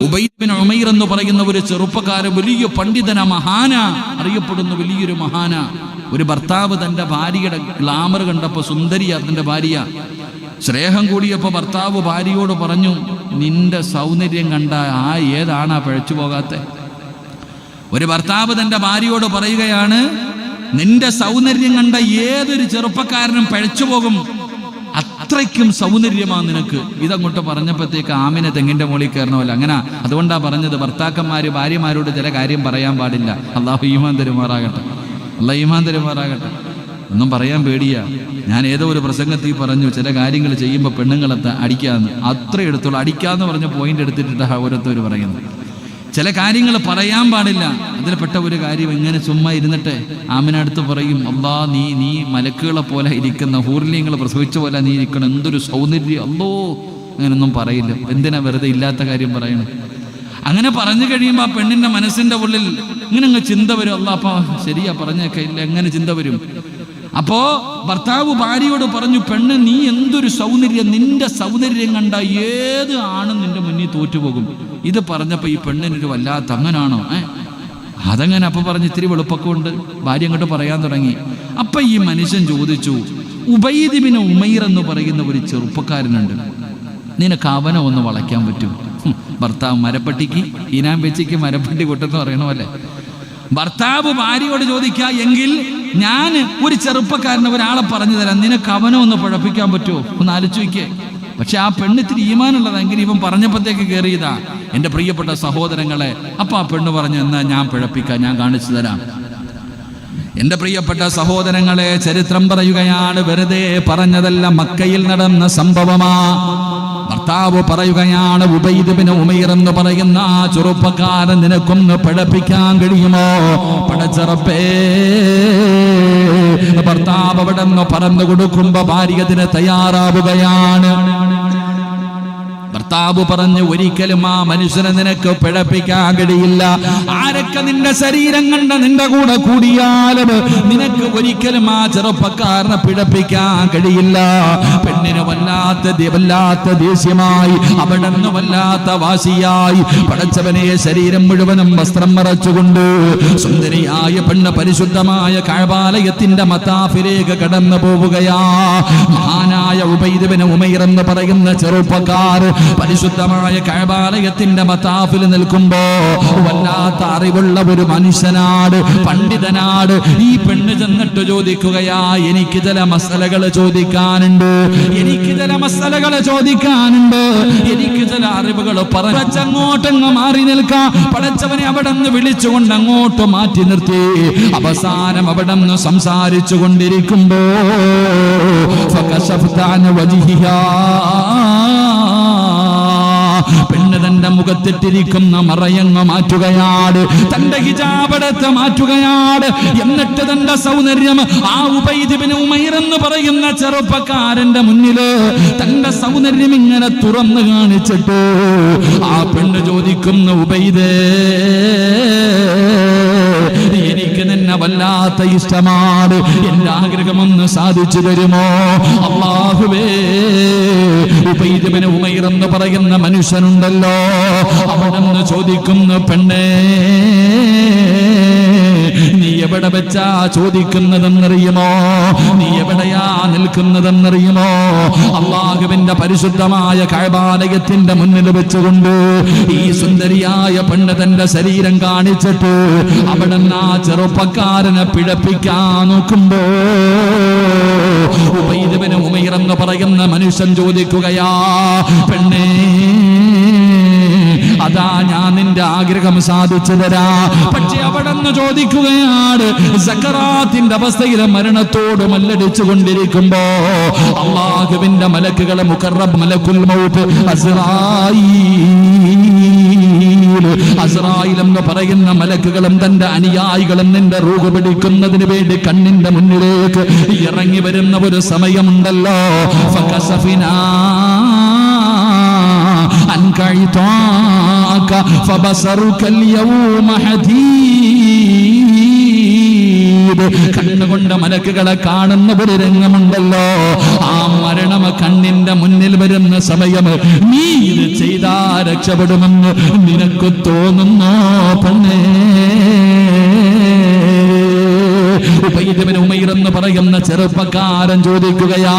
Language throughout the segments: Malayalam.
ഉബൈദ് ബിൻ ഉമൈർ എന്ന് പറയുന്ന ഒരു ചെറുപ്പക്കാരൻ, വലിയ പണ്ഡിതന, മഹാന, അറിയപ്പെടുന്ന വലിയൊരു മഹാന. ഒരു ഭർത്താവ് തന്റെ ഭാര്യയുടെ ഗ്ലാമർ കണ്ടപ്പോൾ, സുന്ദരിയ തന്റെ ഭാര്യ, സ്നേഹം കൂടിയപ്പോ ഭർത്താവ് ഭാര്യയോട് പറഞ്ഞു, നിന്റെ സൗന്ദര്യം കണ്ട ഏതാണാ പഴച്ചു പോകാത്ത? ഒരു ഭർത്താവ് തന്റെ ഭാര്യയോട് പറയുകയാണ്, നിന്റെ സൗന്ദര്യം കണ്ട ഏതൊരു ചെറുപ്പക്കാരനും പഴച്ചു പോകും, അത്രയ്ക്കും സൗന്ദര്യമാ നിനക്ക്. ഇതങ്ങോട്ട് പറഞ്ഞപ്പോഴത്തേക്ക് ആമിനെ തെങ്ങിന്റെ മുകളിൽ കയറണമല്ല. അങ്ങനെ അതുകൊണ്ടാ പറഞ്ഞത്, ഭർത്താക്കന്മാര് ഭാര്യമാരോട് ചില കാര്യം പറയാൻ പാടില്ല. അള്ളാഹു ഈമാൻ തരുമാറാകട്ടെ, അള്ളാഹ് ഈമാൻ തരുമാറാകട്ടെ. ഒന്നും പറയാൻ പേടിയാ. ഞാൻ ഏതോ ഒരു പ്രസംഗത്തിൽ പറഞ്ഞു, ചില കാര്യങ്ങൾ ചെയ്യുമ്പോൾ പെണ്ണുങ്ങളെ അടിക്കാന്ന്. അത്ര എടുത്തോളൂ, അടിക്കാന്ന് പറഞ്ഞ പോയിന്റ് എടുത്തിട്ടാ ഓരോരുത്തർ പറയുന്നത്. ചില കാര്യങ്ങൾ പറയാൻ പാടില്ല. അതിൽപ്പെട്ട ഒരു കാര്യം, ഇങ്ങനെ ചുമ്മാ ഇരുന്നിട്ട് ആമിനടുത്ത് പറയും, അല്ലാ നീ മലക്കുകളെ പോലെ ഇരിക്കുന്ന, ഹൂർലിങ്ങൾ പ്രസവിച്ച പോലെ നീ ഇരിക്കണം, എന്തൊരു സൗന്ദര്യം, അല്ലോ. അങ്ങനൊന്നും പറയില്ല. എന്തിനാ വെറുതെ ഇല്ലാത്ത കാര്യം പറയണം? അങ്ങനെ പറഞ്ഞു കഴിയുമ്പോൾ ആ പെണ്ണിന്റെ മനസ്സിന്റെ ഉള്ളിൽ ഇങ്ങനെ അങ്ങ് ചിന്ത വരും, അല്ലാ അപ്പൊ ശരിയാ പറഞ്ഞേക്കെ ഇല്ല, എങ്ങനെ ചിന്ത വരും. അപ്പോ ഭർത്താവ് ഭാര്യയോട് പറഞ്ഞു, പെണ്ണ് നീ എന്തൊരു സൗന്ദര്യം, നിന്റെ സൗന്ദര്യം കണ്ട ഏത് ആണും നിന്റെ മുന്നിൽ തോറ്റുപോകും. ഇത് പറഞ്ഞപ്പോ ഈ പെണ്ണിനൊരു വല്ലാത്ത, അങ്ങനാണോ അതങ്ങനെ? അപ്പൊ പറഞ്ഞ് ഇത്തിരി വെളുപ്പൊക്കെ ഉണ്ട്. ഭാര്യ അങ്ങോട്ട് പറയാൻ തുടങ്ങി. അപ്പൊ ഈ മനുഷ്യൻ ചോദിച്ചു, ഉബൈദ് ബിൻ ഉമൈർ എന്ന് പറയുന്ന ഒരു ചെറുപ്പക്കാരനുണ്ട്, നിനക്ക് അവനെ ഒന്ന് വളയ്ക്കാൻ പറ്റും? ഭർത്താവ് മരപ്പട്ടിക്ക് ഈനാൻ വെച്ചിക്ക് മരപ്പട്ടി കൊട്ടെന്ന് പറയണമല്ലേ. ഭർത്താവ് ഭാര്യയോട് ചോദിക്കുക, എങ്കിൽ ഞാൻ ഒരു ചെറുപ്പക്കാരനെ ഒരാളെ പറഞ്ഞു തരാം, നിനക്ക് അവനെ ഒന്ന് പഴപ്പിക്കാൻ പറ്റുമോ? ഒന്ന് ആലോചിച്ച് വയ്ക്കേ. പക്ഷെ ആ പെണ്ണിത്തിരി ഈമാനുള്ളതെങ്കിൽ ഇവൻ പറഞ്ഞപ്പോഴത്തേക്ക് കയറിയതാ. എൻ്റെ പ്രിയപ്പെട്ട സഹോദരങ്ങളെ, അപ്പൊ ആ പെണ്ണ് പറഞ്ഞു, എന്നാ ഞാൻ പിഴപ്പിക്കാം, ഞാൻ കാണിച്ചു തരാം. എൻ്റെ പ്രിയപ്പെട്ട സഹോദരങ്ങളെ, ചരിത്രം പറയുകയാണ്, വെറുതെ പറഞ്ഞതല്ല, മക്കയിൽ നടന്ന സംഭവമാ. ഭർത്താവ് പറയുകയാണ്, ഉബൈദ് ബിൻ ഉമൈർ എന്ന് പറയുന്ന ആ ചെറുപ്പക്കാരൻ നിനക്കൊന്ന് പിഴപ്പിക്കാൻ കഴിയുമോ? പടച്ചറപ്പേ. ഭർത്താവ് അവിടെ നിന്ന് പറഞ്ഞു കൊടുക്കുമ്പോ ഭാര്യ അതിന് തയ്യാറാവുകയാണ്. ഭർത്താവ് പറഞ്ഞു, ഒരിക്കലും ആ മനുഷ്യനെ നിനക്ക് പിഴപ്പിക്കാൻ കഴിയില്ല. ആരൊക്കെ നിന്റെ ശരീരം കണ്ട നിന്റെ കൂടെ കൂടിയാലും നിനക്ക് ഒരിക്കലും ആ ചെറുപ്പക്കാരനെ പിഴപ്പിക്കാൻ കഴിയില്ല. പെണ്ണിന് വല്ലാത്ത ദേഷ്യമായി, അവിടെ നിന്ന് വല്ലാത്ത വാശിയായി. പടച്ചവനെ, ശരീരം മുഴുവനും വസ്ത്രം മറച്ചുകൊണ്ട് സുന്ദരിയായ പെണ്ണ് പരിശുദ്ധമായ കഅബാലയത്തിന്റെ മതാഫിലേക്ക് കടന്നു പോവുകയാ. മഹാനായ ഉബൈദ് ബിൻ ഉമൈർ എന്ന് പറയുന്ന ചെറുപ്പക്കാർ പരിശുദ്ധമായ കഅബാലയത്തിന്റെ മതാഫിൽ നിൽക്കുമ്പോ വല്ലാത്ത അറിവുള്ള ഒരു മനുഷ്യനാട്, പണ്ഡിതനാട്. ഈ പെണ്ണ് ചെന്നിട്ട് ചോദിക്കുകയാ, എനിക്ക് ചില മസലകൾ ചോദിക്കാനുണ്ട്, എനിക്ക് ചില മസലകൾ ചോദിക്കാനുണ്ട്, എനിക്ക് ചില അറിവുകൾ പറഞ്ഞങ്ങോട്ടങ്ങ് മാറി നിൽക്കാം. പടച്ചവനെ അവിടെ നിന്ന് വിളിച്ചുകൊണ്ട് അങ്ങോട്ട് മാറ്റി നിർത്തി. അവസാനം അവിടെ നിന്ന് സംസാരിച്ചു കൊണ്ടിരിക്കുമ്പോ പെണ്ണ് തന്റെ മുഖത്തിട്ടിരിക്കുന്ന മറയങ്ങ് മാറ്റുകയാണ്, തന്റെ ഹിജാബെടുത്ത് മാറ്റുകയാണ്. എന്നിട്ട് തന്റെ സൗന്ദര്യം ആ ഉബൈദ് ബിൻ ഉമൈർ എന്ന് പറയുന്ന ചെറുപ്പക്കാരന്റെ മുന്നില് തന്റെ സൗന്ദര്യം ഇങ്ങനെ തുറന്നു കാണിച്ചിട്ട് ആ പെണ്ണ് ചോദിക്കുന്ന, ഉബൈദേ, എനിക്ക് നിന്നെ വല്ലാത്ത ഇഷ്ടമാണ്, എന്റെ ആഗ്രഹമൊന്ന് സാധിച്ചു തരുമോ? അല്ലാഹുവേ. ഉബൈദ് ബിൻ ഉമൈർ എന്ന് പറയുന്ന മനുഷ്യനുണ്ടല്ലോ, അവിടെ നിന്ന് ചോദിക്കുന്നു, പെണ്ണേ, നീ എവിടെ വെച്ചാ ചോദിക്കുന്നതെന്നറിയുമോ? നീ എവിടെയാ നിൽക്കുന്നതെന്നറിയുമോ? അല്ലാഹുവിന്റെ പരിശുദ്ധമായ കഅബാലയത്തിന്റെ മുന്നിൽ വെച്ചുകൊണ്ട് ഈ സുന്ദരിയായ പെണ്ണ് തന്റെ ശരീരം കാണിച്ചിട്ട് അവിടെ ആ ചെറുപ്പക്കാരനെ പിഴപ്പിക്കാൻ നോക്കുമ്പോ ഉബൈദ് ബിൻ ഉമൈർ എന്ന് പറയുന്ന മനുഷ്യൻ ചോദിക്കുകയാ, പെണ്ണേ, അതാ ഞാൻ നിന്റെ ആഗ്രഹം സാധിച്ചു തരാ. പക്ഷെ അവിടെ നിന്ന് ചോദിക്കുകയാണ്, സക്കറാത്തിന്റെ അവസ്ഥയിൽ മരണത്തോട് മല്ലടിച്ചു കൊണ്ടിരിക്കുമ്പോ അല്ലാഹുവിന്റെ മലക്കുകളെ മുഖറബ് മലക്കുൽ മൗത്ത് അസ്റായീൽ എന്ന് പറയുന്ന മലക്കുകളും തന്റെ അനുയായികളും നിന്റെ റൂഹ് പിടിക്കുന്നതിന് വേണ്ടി കണ്ണിന്റെ മുന്നിലേക്ക് ഇറങ്ങി വരുന്ന ഒരു സമയമുണ്ടല്ലോ. ഫകസഫിനാ അൻക ഇതാക ഫബസറുക അൽയൗമ ഹദീദ്. കണ്ണുകൊണ്ട് മലക്കുകളെ കാണുന്ന ഒരു രംഗമുണ്ടല്ലോ, ആ മരണം കണ്ണിന്റെ മുന്നിൽ വരുന്ന സമയം നീ ഇത് ചെയ്താ രക്ഷപ്പെടുമെന്ന് നിനക്ക് തോന്നുന്നോ പെണ്ണേ? ഉബൈദ് ഇബ്നു ഉമൈർ എന്ന് പറയുന്ന ചെറുപ്പക്കാരൻ ചോദിക്കുകയാ,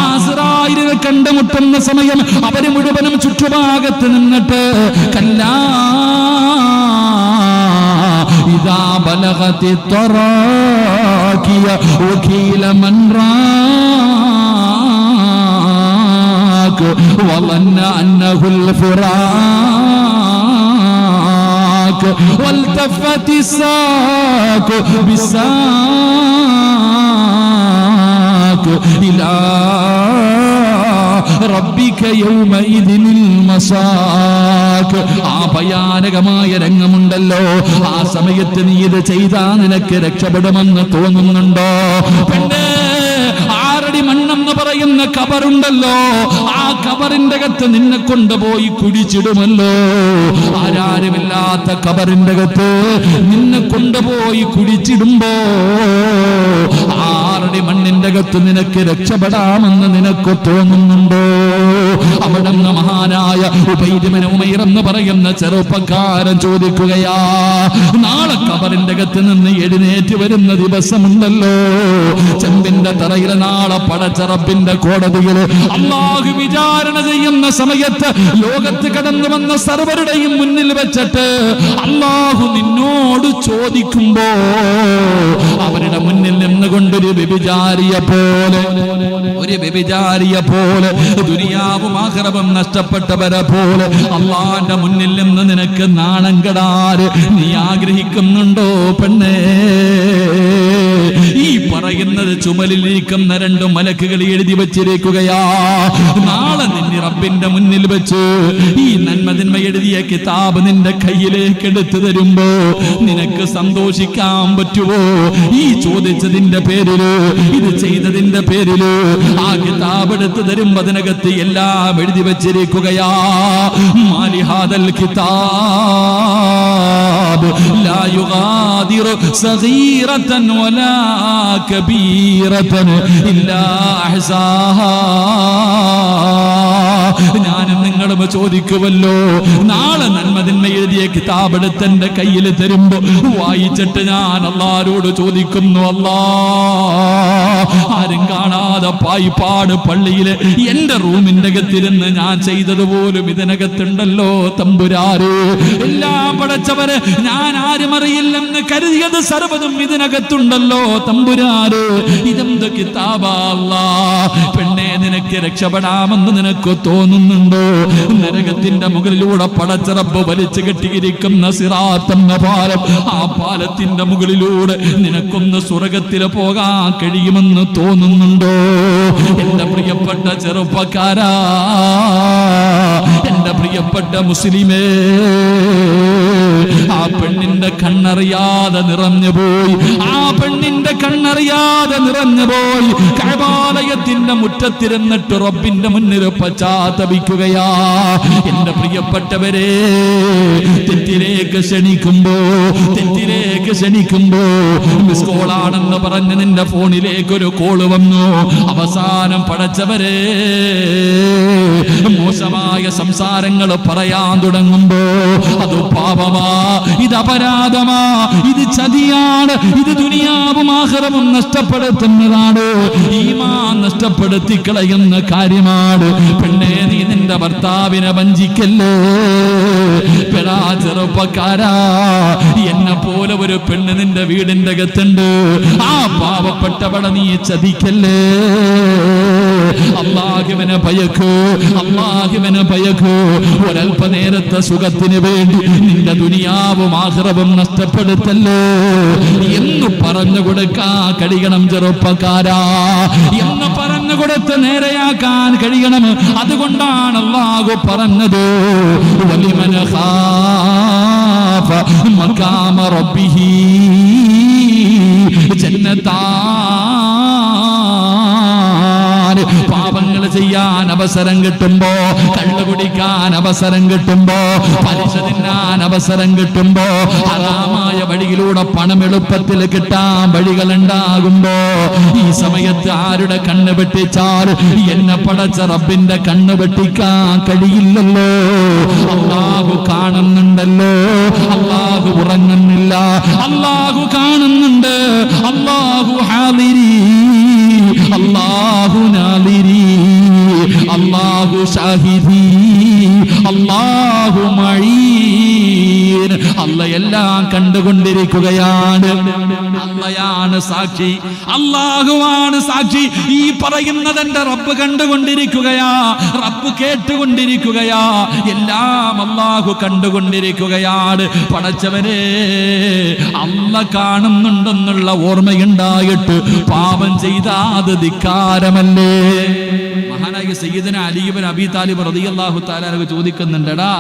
അസ്റായിലിനെ കണ്ടുമുട്ടുന്ന സമയം അവര് മുഴുവനും ചുറ്റുഭാഗത്ത് നിന്നിട്ട് കല്ലാ ഇദാ ബലഗതി തറാകിയ വകീല മൻ റാക് വളന്ന അന്നഹുൽ ഫിറാക് വൽതഫതി الساق بالساق إلى ربك يومئذ المساق. ആ ഭയാനകമായ രംഗമുണ്ടല്ലോ, ആ സമയത്ത് നീ ഇത് ചെയ്താ നിനക്ക് രക്ഷപ്പെടുമെന്ന് തോന്നുന്നുണ്ടോ പെണ്ണേ? 6 അടി മണ്ണെന്ന് പറയുന്ന കബറുണ്ടല്ലോ, ആ കബറിന്റെ അകത്ത് നിന്നെ കൊണ്ടുപോയി കുഴിച്ചിടുമല്ലോ. ആരാരുമില്ലാത്ത കബറിന്റെ അകത്ത് നിന്നെ കൊണ്ടുപോയി കുഴിച്ചിടുമ്പോ 6 അടി മണ്ണിന്റെ അകത്ത് നിനക്ക് രക്ഷപ്പെടാമെന്ന് നിനക്ക് തോന്നുന്നുണ്ടോ? അവിടെ മഹാനായ ഉബൈദ് ഇബ്നു ഉമൈർ എന്ന് പറയുന്ന ചെറുപ്പക്കാരൻ ചോദിക്കുകയാ, നാളെ കബറിന്റെ അകത്ത് നിന്ന് എഴുന്നേറ്റ് വരുന്ന ദിവസമുണ്ടല്ലോ, ചെമ്പിന്റെ തറയിൽ നാളെ പടച്ച റബ്ബിന്റെ കോടതിയിൽ അല്ലാഹു വിചാരണ ചെയ്യുന്ന സമയത്ത് ലോകത്ത് കടന്നു വന്ന സർവരുടെയും മുന്നിൽ വെച്ചിട്ട് അല്ലാഹു നിന്നോട് ചോദിക്കുമ്പോ അവരുടെ മുന്നിൽ നിന്നുകൊണ്ടൊരു വ്യഭിചാരിയെ പോലെ ദുനിയാവും ആഖിറവും നഷ്ടപ്പെട്ടവരെ പോലെ അല്ലാഹുവിന്റെ മുന്നിൽ നിന്ന് നിനക്ക് നാണം കെടാൻ നീ ആഗ്രഹിക്കുന്നുണ്ടോ പെണ്ണേ? ഈ പറയുന്നത് ചുമലിലിരിക്കുന്ന 2 മലക്കുകൾ എഴുതി വച്ചിരിക്കുകയാ. നാളെ നിന്നെ റബ്ബിന്റെ മുന്നിൽ വെച്ച് ഈ നന്മതിന്മ എഴുതിയ കിതാബ് നിന്റെ കയ്യിലേക്ക് എടുത്തു തരുമ്പോ നിനക്ക് സന്തോഷിക്കാൻ പറ്റുമോ? ഈ ചോദിച്ചതിന്റെ പേരില്, ഇത് ചെയ്തതിന്റെ പേരില് ആ കിതാബ് എടുത്തു തരുമ്പോ അതിനകത്ത് എല്ലാം എഴുതി വച്ചിരിക്കുകയാ. മാലിഹാദൽ കിതാബ് ലാ യുഗാദിറു സഗീറതൻ വലാ കബീറതൻ ഇല്ലാ അഹ്സാഹാ. ഞാനും നിങ്ങളും ചോദിക്കുമല്ലോ, നാളെ നന്മതിന്മ എഴുതിയ കിതാബ് എടുത്ത് എന്റെ കയ്യിൽ തരുമ്പോ വായിച്ചിട്ട് ഞാൻ അല്ലാഹുവോട് ചോദിക്കുന്നു, അല്ലാ ആരും കാണാതെ പായിപ്പാട് പള്ളിയിലെ എന്റെ റൂമിന്റെ അകത്തിരുന്ന് ഞാൻ ചെയ്തതുപോലും ഇതിനകത്തുണ്ടല്ലോ തമ്പുരാരെ. എല്ലാം പടച്ചവരെ, ഞാൻ ആരും അറിയില്ലെന്ന് കരുതിയത് സർവ്വതും ഇതിനകത്തുണ്ടല്ലോ തമ്പുരാരെ. ഇതെന്ത് കിതാബാ അല്ലാ? പെണ്ണെ, നിനക്ക് രക്ഷപ്പെടാമെന്ന് നിനക്ക് തോന്നുന്നുണ്ടോ? നരകത്തിന്റെ മുകളിലൂടെ പടച്ച റബ്ബ് വലിച്ചു കെട്ടിയിരിക്കുന്ന സിറാത്ത് എന്ന പാലം, ആ പാലത്തിന്റെ മുകളിലൂടെ നിനക്കൊന്ന് സ്വർഗത്തിൽ പോകാൻ കഴിയുമെന്ന് തോന്നുന്നുണ്ടോ? എന്റെ പ്രിയപ്പെട്ട ചെറുപ്പക്കാരാ, എന്റെ പ്രിയപ്പെട്ട മുസ്ലിമേ, ആ പെണ്ണിന്റെ കണ്ണറിയാതെ നിറഞ്ഞുപോയി, ആ പെണ്ണിന്റെ കണ്ണറിയാതെ നിറഞ്ഞുപോയി. കഅബാലയത്തിന്റെ മുറ്റത്തിരുന്നിട്ട് റബ്ബിന്റെ മുന്നിൽ പശ്ചാത്തപിക്കുകയാ. എന്റെ പ്രിയപ്പെട്ടവരെ, തെറ്റിലേക്ക് ക്ഷണിക്കുമ്പോ മിസ് കോളാണെന്ന് പറഞ്ഞ് നിന്റെ ഫോണിലേക്ക് ഒരു കോള് വന്നു. അവസാനം പടച്ചവരെ, മോശമായ സംസാരങ്ങൾ പറയാൻ തുടങ്ങുമ്പോ അത് പാപമാ, ഇത് അപരാധമാ, ഇത് ചതിയാണ്, ഇത് ദുനിയാവും ആഖിറവും നഷ്ടപ്പെടുത്തുന്നതാണ്, ഈമാൻ നഷ്ടപ്പെടുത്തി കളയുന്ന കാര്യമാണ്. പെണ്ണേ, നീ നിന്റെ ഭർത്താവിനെ വഞ്ചിക്കല്ലേ? പെടാ ചെറുപ്പക്കാരാ, എന്നെ പോലെ ഒരു പെണ്ണ് നിന്റെ വീടിന്റെ അകത്തുണ്ട്, ആ പാവപ്പെട്ടവളെ നീ ചതിക്കല്ലേ? അല്ലാഹുവിനെ ഭയക്കൂ. ഒരൽപ്പനേരത്തെ സുഖത്തിന് വേണ്ടി നിന്റെ ദുനിയാവും ആഖിറവും നഷ്ടപ്പെടുത്തല്ലേ എന്ന് പറഞ്ഞു കൊടുക്കാൻ കഴിയണം ചെറുപ്പക്കാരാ, എന്ന് പറഞ്ഞു കൊടുത്ത് നേരെയാക്കാൻ കഴിയണം. അതുകൊണ്ടാണ് അല്ലാഹു പറഞ്ഞത്, വലിമൻ ഖാഫ മഖാമ റബ്ബിഹി ജന്നതാൻ. പാപങ്ങൾ ചെയ്യാൻ അവസരം കിട്ടുമ്പോ, കള്ളു കുടിക്കാൻ അവസരം കിട്ടുമ്പോ, പലിശ തിന്നാൻ അവസരം കിട്ടുമ്പോ, ഹറാമായ വഴിയിലൂടെ പണം എളുപ്പത്തിൽ കിട്ടാൻ വഴികൾ ഉണ്ടാകുമ്പോ, ഈ സമയത്ത് ആരുടെ കണ്ണ് വെട്ടിച്ചാൽ എന്നെ പടച്ച റബ്ബിന്റെ കണ്ണ് വെട്ടിക്കാൻ കഴിയില്ലല്ലോ. അല്ലാഹു കാണുന്നുണ്ടല്ലോ, അല്ലാഹു ഉറങ്ങുന്നില്ല, അല്ലാഹു കാണുന്നുണ്ട്, അല്ലാഹു ഹാദിരി, അല്ലാഹു നാദിരി, അല്ലാഹു ഷാഹിദി, അല്ലാഹു മഈൻ. അല്ല എല്ലാം കണ്ടുകൊണ്ടിരിക്കുകയാണ്. അല്ലയാണ് സാക്ഷി, അല്ലാഹുവാണ് സാക്ഷി. ഈ പറയുന്നത് എന്റെ റബ്ബ് കണ്ടുകൊണ്ടിരിക്കുകയാ, റബ്ബ് കേട്ടുകൊണ്ടിരിക്കുകയാ, എല്ലാം അല്ലാഹു കണ്ടുകൊണ്ടിരിക്കുകയാണ്. പടച്ചവനെ, അല്ല കാണുന്നുണ്ടെന്നുള്ള ഓർമ്മയുണ്ടായിട്ട് പാപം ചെയ്താത് ധിക്കാരമല്ലേ? മഹാനായ സയ്യിദന അലി ഇബ്നു അബീ താലിബ് റളിയല്ലാഹു തആല അൻഹു ചോദിക്കുന്നുണ്ടടാ,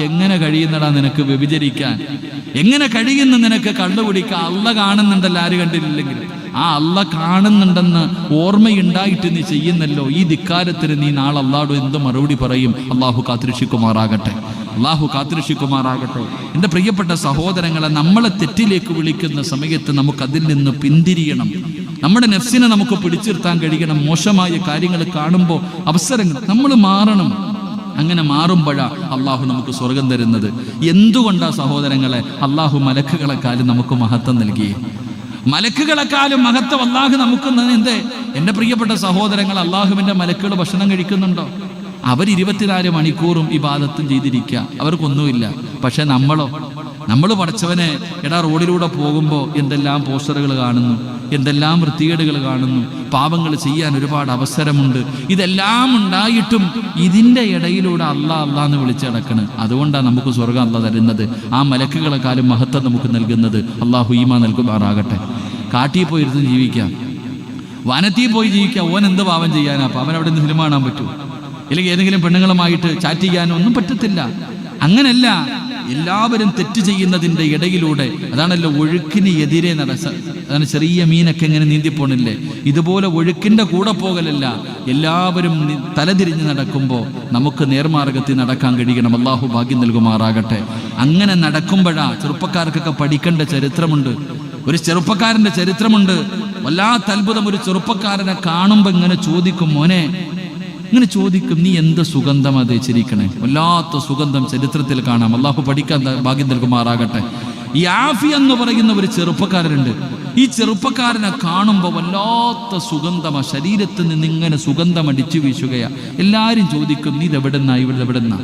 എങ്ങനെ കഴിയുന്നടാ നിനക്ക് വ്യഭിചരിക്കാൻ? എങ്ങനെ കഴിയുന്നു നിനക്ക് കള്ളുകുടിക്കാൻ? അല്ല കാണുന്നുണ്ടല്ലോ, ആര് കണ്ടില്ലെങ്കിലും. ആ അല്ല കാണുന്നുണ്ടെന്ന് ഓർമ്മയുണ്ടായിട്ട് നീ ചെയ്യുന്നല്ലോ. ഈ ധിക്കാരത്തിന് നീ നാളെ അല്ലാഹു എന്ത് മറുപടി പറയും? അല്ലാഹു കാത്തുരക്ഷിക്കുമാറാകട്ടെ, അല്ലാഹു കാത്തുരക്ഷിക്കുമാറാകട്ടെ. എൻ്റെ പ്രിയപ്പെട്ട സഹോദരങ്ങളെ, നമ്മളെ തെറ്റിലേക്ക് വിളിക്കുന്ന സമയത്ത് നമുക്കതിൽ നിന്ന് പിന്തിരിയണം. നമ്മുടെ നെഫ്സിനെ നമുക്ക് പിടിച്ചിർത്താൻ കഴിയണം. മോശമായ കാര്യങ്ങൾ കാണുമ്പോൾ അവസരങ്ങൾ നമ്മൾ മാറണം. അങ്ങനെ മാറുമ്പോഴാ അള്ളാഹു നമുക്ക് സ്വർഗം തരുന്നത്. എന്തുകൊണ്ടാ സഹോദരങ്ങളെ അള്ളാഹു മലക്കുകളെക്കാളും നമുക്ക് മഹത്വം നൽകിയേ? മലക്കുകളെക്കാളും മഹത്വം അള്ളാഹു നമുക്ക് എന്തേ? എൻ്റെ പ്രിയപ്പെട്ട സഹോദരങ്ങൾ, അള്ളാഹുവിൻ്റെ മലക്കുകൾ ഭക്ഷണം കഴിക്കുന്നുണ്ടോ? അവർ 24 മണിക്കൂറും ഇബാദത്തും ചെയ്തിരിക്കുക, അവർക്കൊന്നുമില്ല. പക്ഷെ നമ്മൾ പടച്ചവനെ എടാ റോഡിലൂടെ പോകുമ്പോൾ എന്തെല്ലാം പോസ്റ്ററുകൾ കാണുന്നു, എന്തെല്ലാം വൃത്തികേടുകൾ കാണുന്നു, പാപങ്ങൾ ചെയ്യാൻ ഒരുപാട് അവസരമുണ്ട്. ഇതെല്ലാം ഉണ്ടായിട്ടും ഇതിൻ്റെ ഇടയിലൂടെ അല്ലാ എന്ന് വിളിച്ച് നടക്കണം. അതുകൊണ്ടാണ് നമുക്ക് സ്വർഗം അല്ലാഹ് തരുന്നത്. ആ മലക്കുകളെക്കാളും മഹത്വം നമുക്ക് നൽകുന്നത്. അല്ലാഹു ഈമാൻ നൽകുമാറാകട്ടെ. കാട്ടിൽ പോയിരുന്ന് ജീവിക്കാം, വനത്തിൽ പോയി ജീവിക്കാം. ഓൻ എന്ത് പാപം ചെയ്യാനാ? അവൻ അവിടെ നിന്ന് സിനിമ കാണാൻ പറ്റുമോ? അല്ലെങ്കിൽ ഏതെങ്കിലും പെണ്ണുങ്ങളുമായിട്ട് ചാറ്റ് ചെയ്യാനോ ഒന്നും പറ്റത്തില്ല. അങ്ങനല്ല, എല്ലാവരും തെറ്റ് ചെയ്യുന്നതിൻ്റെ ഇടയിലൂടെ, അതാണല്ലോ ഒഴുക്കിന് എതിരെ അതാണ് ചെറിയ മീനൊക്കെ ഇങ്ങനെ നീന്തിപ്പോണില്ലേ, ഇതുപോലെ ഒഴുക്കിൻ്റെ കൂടെ പോകലല്ല. എല്ലാവരും തലതിരിഞ്ഞ് നടക്കുമ്പോൾ നമുക്ക് നേർമാർഗത്തിൽ നടക്കാൻ കഴിയണം. അല്ലാഹു ഭാഗ്യം നൽകുമാറാകട്ടെ. അങ്ങനെ നടക്കുമ്പോഴാ ചെറുപ്പക്കാർക്കൊക്കെ പഠിക്കേണ്ട ചരിത്രമുണ്ട്. ഒരു ചെറുപ്പക്കാരൻ്റെ ചരിത്രമുണ്ട്. വല്ലാത്ത അത്ഭുതം. ഒരു ചെറുപ്പക്കാരനെ കാണുമ്പോൾ ഇങ്ങനെ ചോദിക്കും, മോനെ, ഇങ്ങനെ ചോദിക്കും, നീ എന്ത് സുഗന്ധമാ തേച്ചിരിക്കണേ? വല്ലാത്ത സുഗന്ധം ചരിത്രത്തിൽ കാണാം. അള്ളാഹു പഠിക്കാൻ ഭാഗ്യം നൽകുമാറാകട്ടെ. ഈ ആഫി എന്ന് പറയുന്ന ഒരു ചെറുപ്പക്കാരനുണ്ട്. ഈ ചെറുപ്പക്കാരനെ കാണുമ്പോൾ വല്ലാത്ത സുഗന്ധമാ, ശരീരത്തിൽ നിന്ന് ഇങ്ങനെ സുഗന്ധം അടിച്ചു വീശുകയാ. എല്ലാവരും ചോദിക്കും, നീ ഇതെവിടെന്നാ, ഇവിടെ എവിടെന്നാ?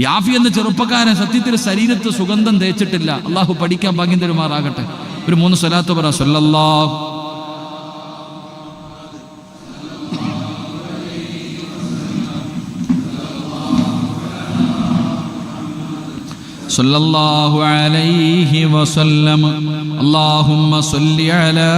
യാഫി എന്ന ചെറുപ്പക്കാരൻ സത്യത്തിൽ ശരീരത്ത് സുഗന്ധം തേച്ചിട്ടില്ല. അള്ളാഹു പഠിക്കാൻ ഭാഗ്യം തരുമാറാകട്ടെ. ഒരു 3 സ്വലാത്ത് പറ. സല്ലല്ലാഹു സല്ലല്ലാഹു അലൈഹി വസല്ലം. അല്ലാഹുമ്മ സ്വല്ലി അലാ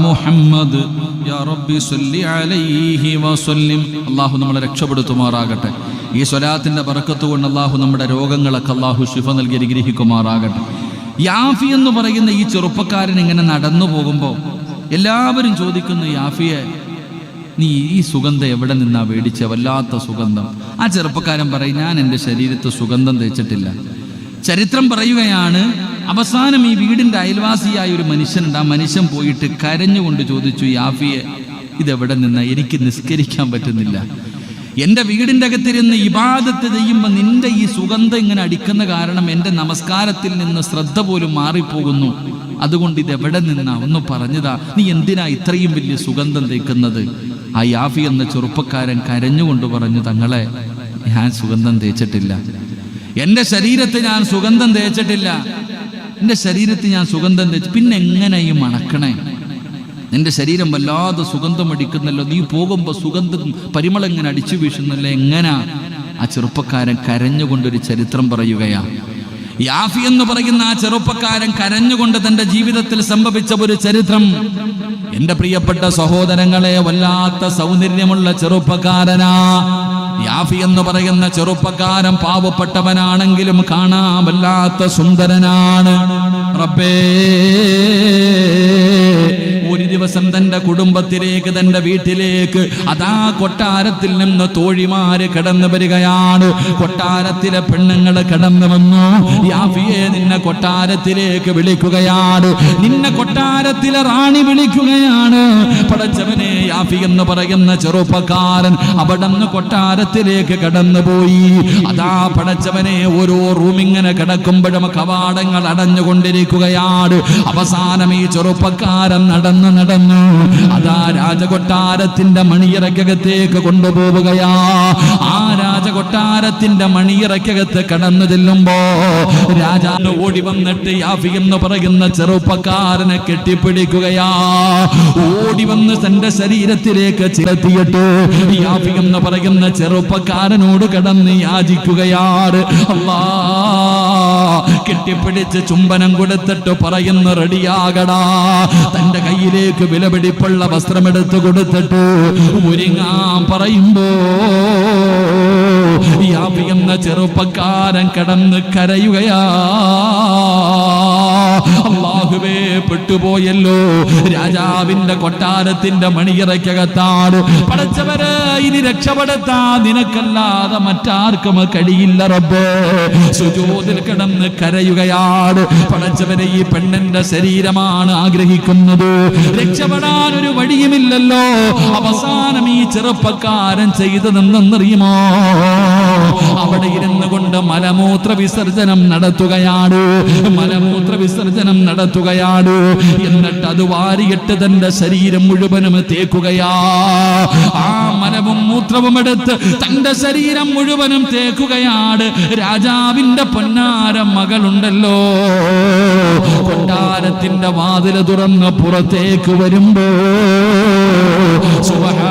മുഹമ്മദ് യാ റബ്ബി സ്വല്ലി അലൈഹി വസല്ലം. അല്ലാഹു നമ്മളെ രക്ഷപ്പെടുത്തുമാറാകട്ടെ. ഈ സ്വലാത്തിന്റെ ബറക്കത്ത് കൊണ്ട് അല്ലാഹു നമ്മുടെ രോഗങ്ങളൊക്കെ അല്ലാഹു ശിഫ നൽകി അനുഗ്രഹിക്കുമാറാകട്ടെ. യാഫി എന്ന് പറയുന്ന ഈ ചെറുപ്പക്കാരൻ ഇങ്ങനെ നടന്നു പോകുമ്പോൾ എല്ലാവരും ചോദിക്കുന്നു, യാഫിയെ, നീ ഈ സുഗന്ധം എവിടെ നിന്നാ മേടിച്ച? വല്ലാത്ത സുഗന്ധം. ആ ചെറുപ്പക്കാരൻ പറയും, ഞാൻ എൻ്റെ ശരീരത്ത് സുഗന്ധം തേച്ചിട്ടില്ല. ചരിത്രം പറയുകയാണ്, അവസാനം ഈ വീടിൻ്റെ അയൽവാസിയായ ഒരു മനുഷ്യനുണ്ട്. ആ മനുഷ്യൻ പോയിട്ട് കരഞ്ഞുകൊണ്ട് ചോദിച്ചു, യാഫിയെ, ഇതെവിടെ നിന്നാ? എനിക്ക് നിസ്കരിക്കാൻ പറ്റുന്നില്ല. എൻ്റെ വീടിൻ്റെ അകത്തിരുന്ന് ഇബാദത്ത് ചെയ്യുമ്പോൾ നിന്റെ ഈ സുഗന്ധം ഇങ്ങനെ അടിക്കുന്ന കാരണം എൻ്റെ നമസ്കാരത്തിൽ നിന്ന് ശ്രദ്ധ പോലും മാറിപ്പോകുന്നു. അതുകൊണ്ട് ഇതെവിടെ നിന്നാ? ഒന്ന് പറഞ്ഞതാ. നീ എന്തിനാ ഇത്രയും വലിയ സുഗന്ധം തേക്കുന്നത്? ആ യാഫി എന്ന ചെറുപ്പക്കാരൻ കരഞ്ഞുകൊണ്ട് പറഞ്ഞു, തങ്ങളെ, ഞാൻ സുഗന്ധം തേച്ചിട്ടില്ല. എൻ്റെ ശരീരത്ത് ഞാൻ സുഗന്ധം തേച്ചിട്ടില്ല. എൻ്റെ ശരീരത്തിൽ ഞാൻ സുഗന്ധം തേച്ച് പിന്നെ എങ്ങനെ ഈ മണക്കണേ? നിന്റെ ശരീരം വല്ലാതെ സുഗന്ധം അടിക്കുന്നല്ലോ, നീ പോകുമ്പോൾ സുഗന്ധം പരിമളം ഇങ്ങനെ അടിച്ചു വീശുന്നല്ലോ, എങ്ങനാ? ആ ചെറുപ്പക്കാരൻ കരഞ്ഞുകൊണ്ടൊരു ചരിത്രം പറയുകയാ. യാഫി എന്ന് പറയുന്ന ആ ചെറുപ്പക്കാരൻ കരഞ്ഞുകൊണ്ട് തന്റെ ജീവിതത്തിൽ സംഭവിച്ച ഒരു ചരിത്രം. എന്റെ പ്രിയപ്പെട്ട സഹോദരങ്ങളെ, വല്ലാത്ത സൗന്ദര്യമുള്ള ചെറുപ്പക്കാരനാ യാഫി എന്ന് പറയുന്ന ചെറുപ്പക്കാരൻ. പാവപ്പെട്ടവനാണെങ്കിലും കാണാൻ വല്ലാത്ത സുന്ദരനാണ്. റബ്ബേ, ഒരു ദിവസം തന്റെ കുടുംബത്തിലേക്ക്, തന്റെ വീട്ടിലേക്ക് അതാ കൊട്ടാരത്തിൽ നിന്ന് തോഴിമാര് കടന്നു വരികയാണ്. കൊട്ടാരത്തിലെ പെണ്ണുങ്ങൾ കടന്നു വന്നു. യാഫിയെ നിന്നെ കൊട്ടാരത്തിലേക്ക് വിളിക്കുകയാണ്, നിന്നെ കൊട്ടാരത്തിലെ റാണി വിളിക്കുകയാണ്. പടച്ചവനെ, യാഫി എന്ന് പറയുന്ന ചെറുപ്പക്കാരൻ അവിടുന്ന് കൊട്ടാരത്തിലേക്ക് കടന്നുപോയി. അതാ പടച്ചവനെ, ഓരോ റൂമിങ്ങനെ കിടക്കുമ്പോഴും കവാടങ്ങൾ അടഞ്ഞുകൊണ്ടിരിക്കുകയാണ്. അവസാനം ഈ ചെറുപ്പക്കാരൻ നടന്നു അതാ രാജകൊട്ടാരത്തിന്റെ മണിയറക്കകത്തേക്ക് കൊണ്ടുപോവുകയാ. ആ രാജകൊട്ടാരത്തിന്റെ മണിയറക്കകത്ത് കടന്നു ചെല്ലുമ്പോ രാജാവ് ഓടി വന്നിട്ട് യാഫി എന്ന് പറയുന്ന ചെറുപ്പക്കാരനെ കെട്ടിപ്പിടിക്കുകയാ. ഓടി വന്ന് തന്റെ ശരീരത്തിലേക്ക് ചേർത്തിയിട്ട് യാഫി എന്ന് പറയുന്ന ചെറുപ്പക്കാരനോട് കടന്ന് യാചിക്കുകയാണ്. അല്ലാ, കെട്ടിപ്പിടിച്ച് ചുംബനം കൊടുത്തിട്ട് പറയുന്ന, റെഡിയാകടാ. തന്റെ കയ്യിലേക്ക് വിലപിടിപ്പുള്ള വസ്ത്രമെടുത്ത് കൊടുത്തിട്ട് ഒരുങ്ങാൻ പറയുമ്പോ യാഫി എന്ന ചെറുപ്പക്കാരൻ കടന്ന് കരയുകയാ. അല്ലാഹുവേ, പെട്ടുപോയല്ലോ. രാജാവിന്റെ കൊട്ടാരത്തിന്റെ മണിയറയ്ക്കകത്താണ്. പടച്ചവരെ, ഇനി രക്ഷപ്പെടുത്താൻ നിനക്കല്ലാതെ മറ്റാർക്കും കഴിയില്ല റബ്ബേ. സുജൂദിൽ കിടന്ന് കരയുകയാണ്. പടച്ചവരെ, ഈ പെണ്ണിന്റെ ശരീരമാണ് ആഗ്രഹിക്കുന്നത്, രക്ഷപ്പെടാൻ ഒരു വഴിയുമില്ലല്ലോ. അവസാനം ഈ ചെറുപ്പക്കാരൻ ചെയ്തതെന്നറിയുമോ? അവിടെ ഇരുന്നു കൊണ്ട് മലമൂത്ര വിസർജനം നടത്തുകയാണ്. എന്നിട്ട് അത് വാരിയിട്ട് തന്റെ ശരീരം മുഴുവനും തേക്കുകയാ. ആ മലവും മൂത്രവും എടുത്ത് തന്റെ ശരീരം മുഴുവനും തേക്കുകയാണ്. രാജാവിന്റെ പൊന്നാര മകളുണ്ടല്ലോ, കൊട്ടാരത്തിന്റെ വാതില് തുറന്ന് പുറത്തേക്ക് വരുമ്പോ സുബ്ഹാനല്ലാഹ്,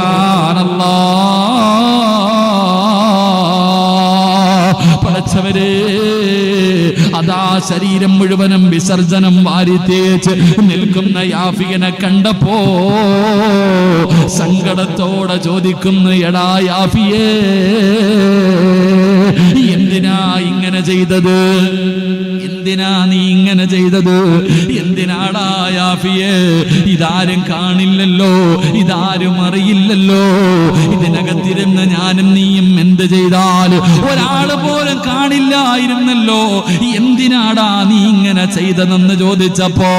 പടച്ചവരെ, അതാ ശരീരം മുഴുവനും വിസർജനം വാരി തേച്ച് നിൽക്കുന്ന യാഫിയനെ കണ്ടപ്പോ സങ്കടത്തോടെ ചോദിക്കുന്നു, എടാ യാഫിയേ, എന്തിനാ ഇങ്ങനെ ചെയ്തത്? എന്തിനാ നീ ഇങ്ങനെ ചെയ്തത്? എന്തിനാടാ യാഫിയേ? ഇതാരും കാണില്ലല്ലോ, ഇതാരും അറിയില്ലല്ലോ. ഇതിനകത്തിരുന്ന് ഞാനും നീയും എന്ത് ചെയ്താൽ ഒരാള് പോലും കാണില്ലായിരുന്നല്ലോ. എന്തിനാടാ നീ ഇങ്ങനെ ചെയ്തതെന്ന് ചോദിച്ചപ്പോ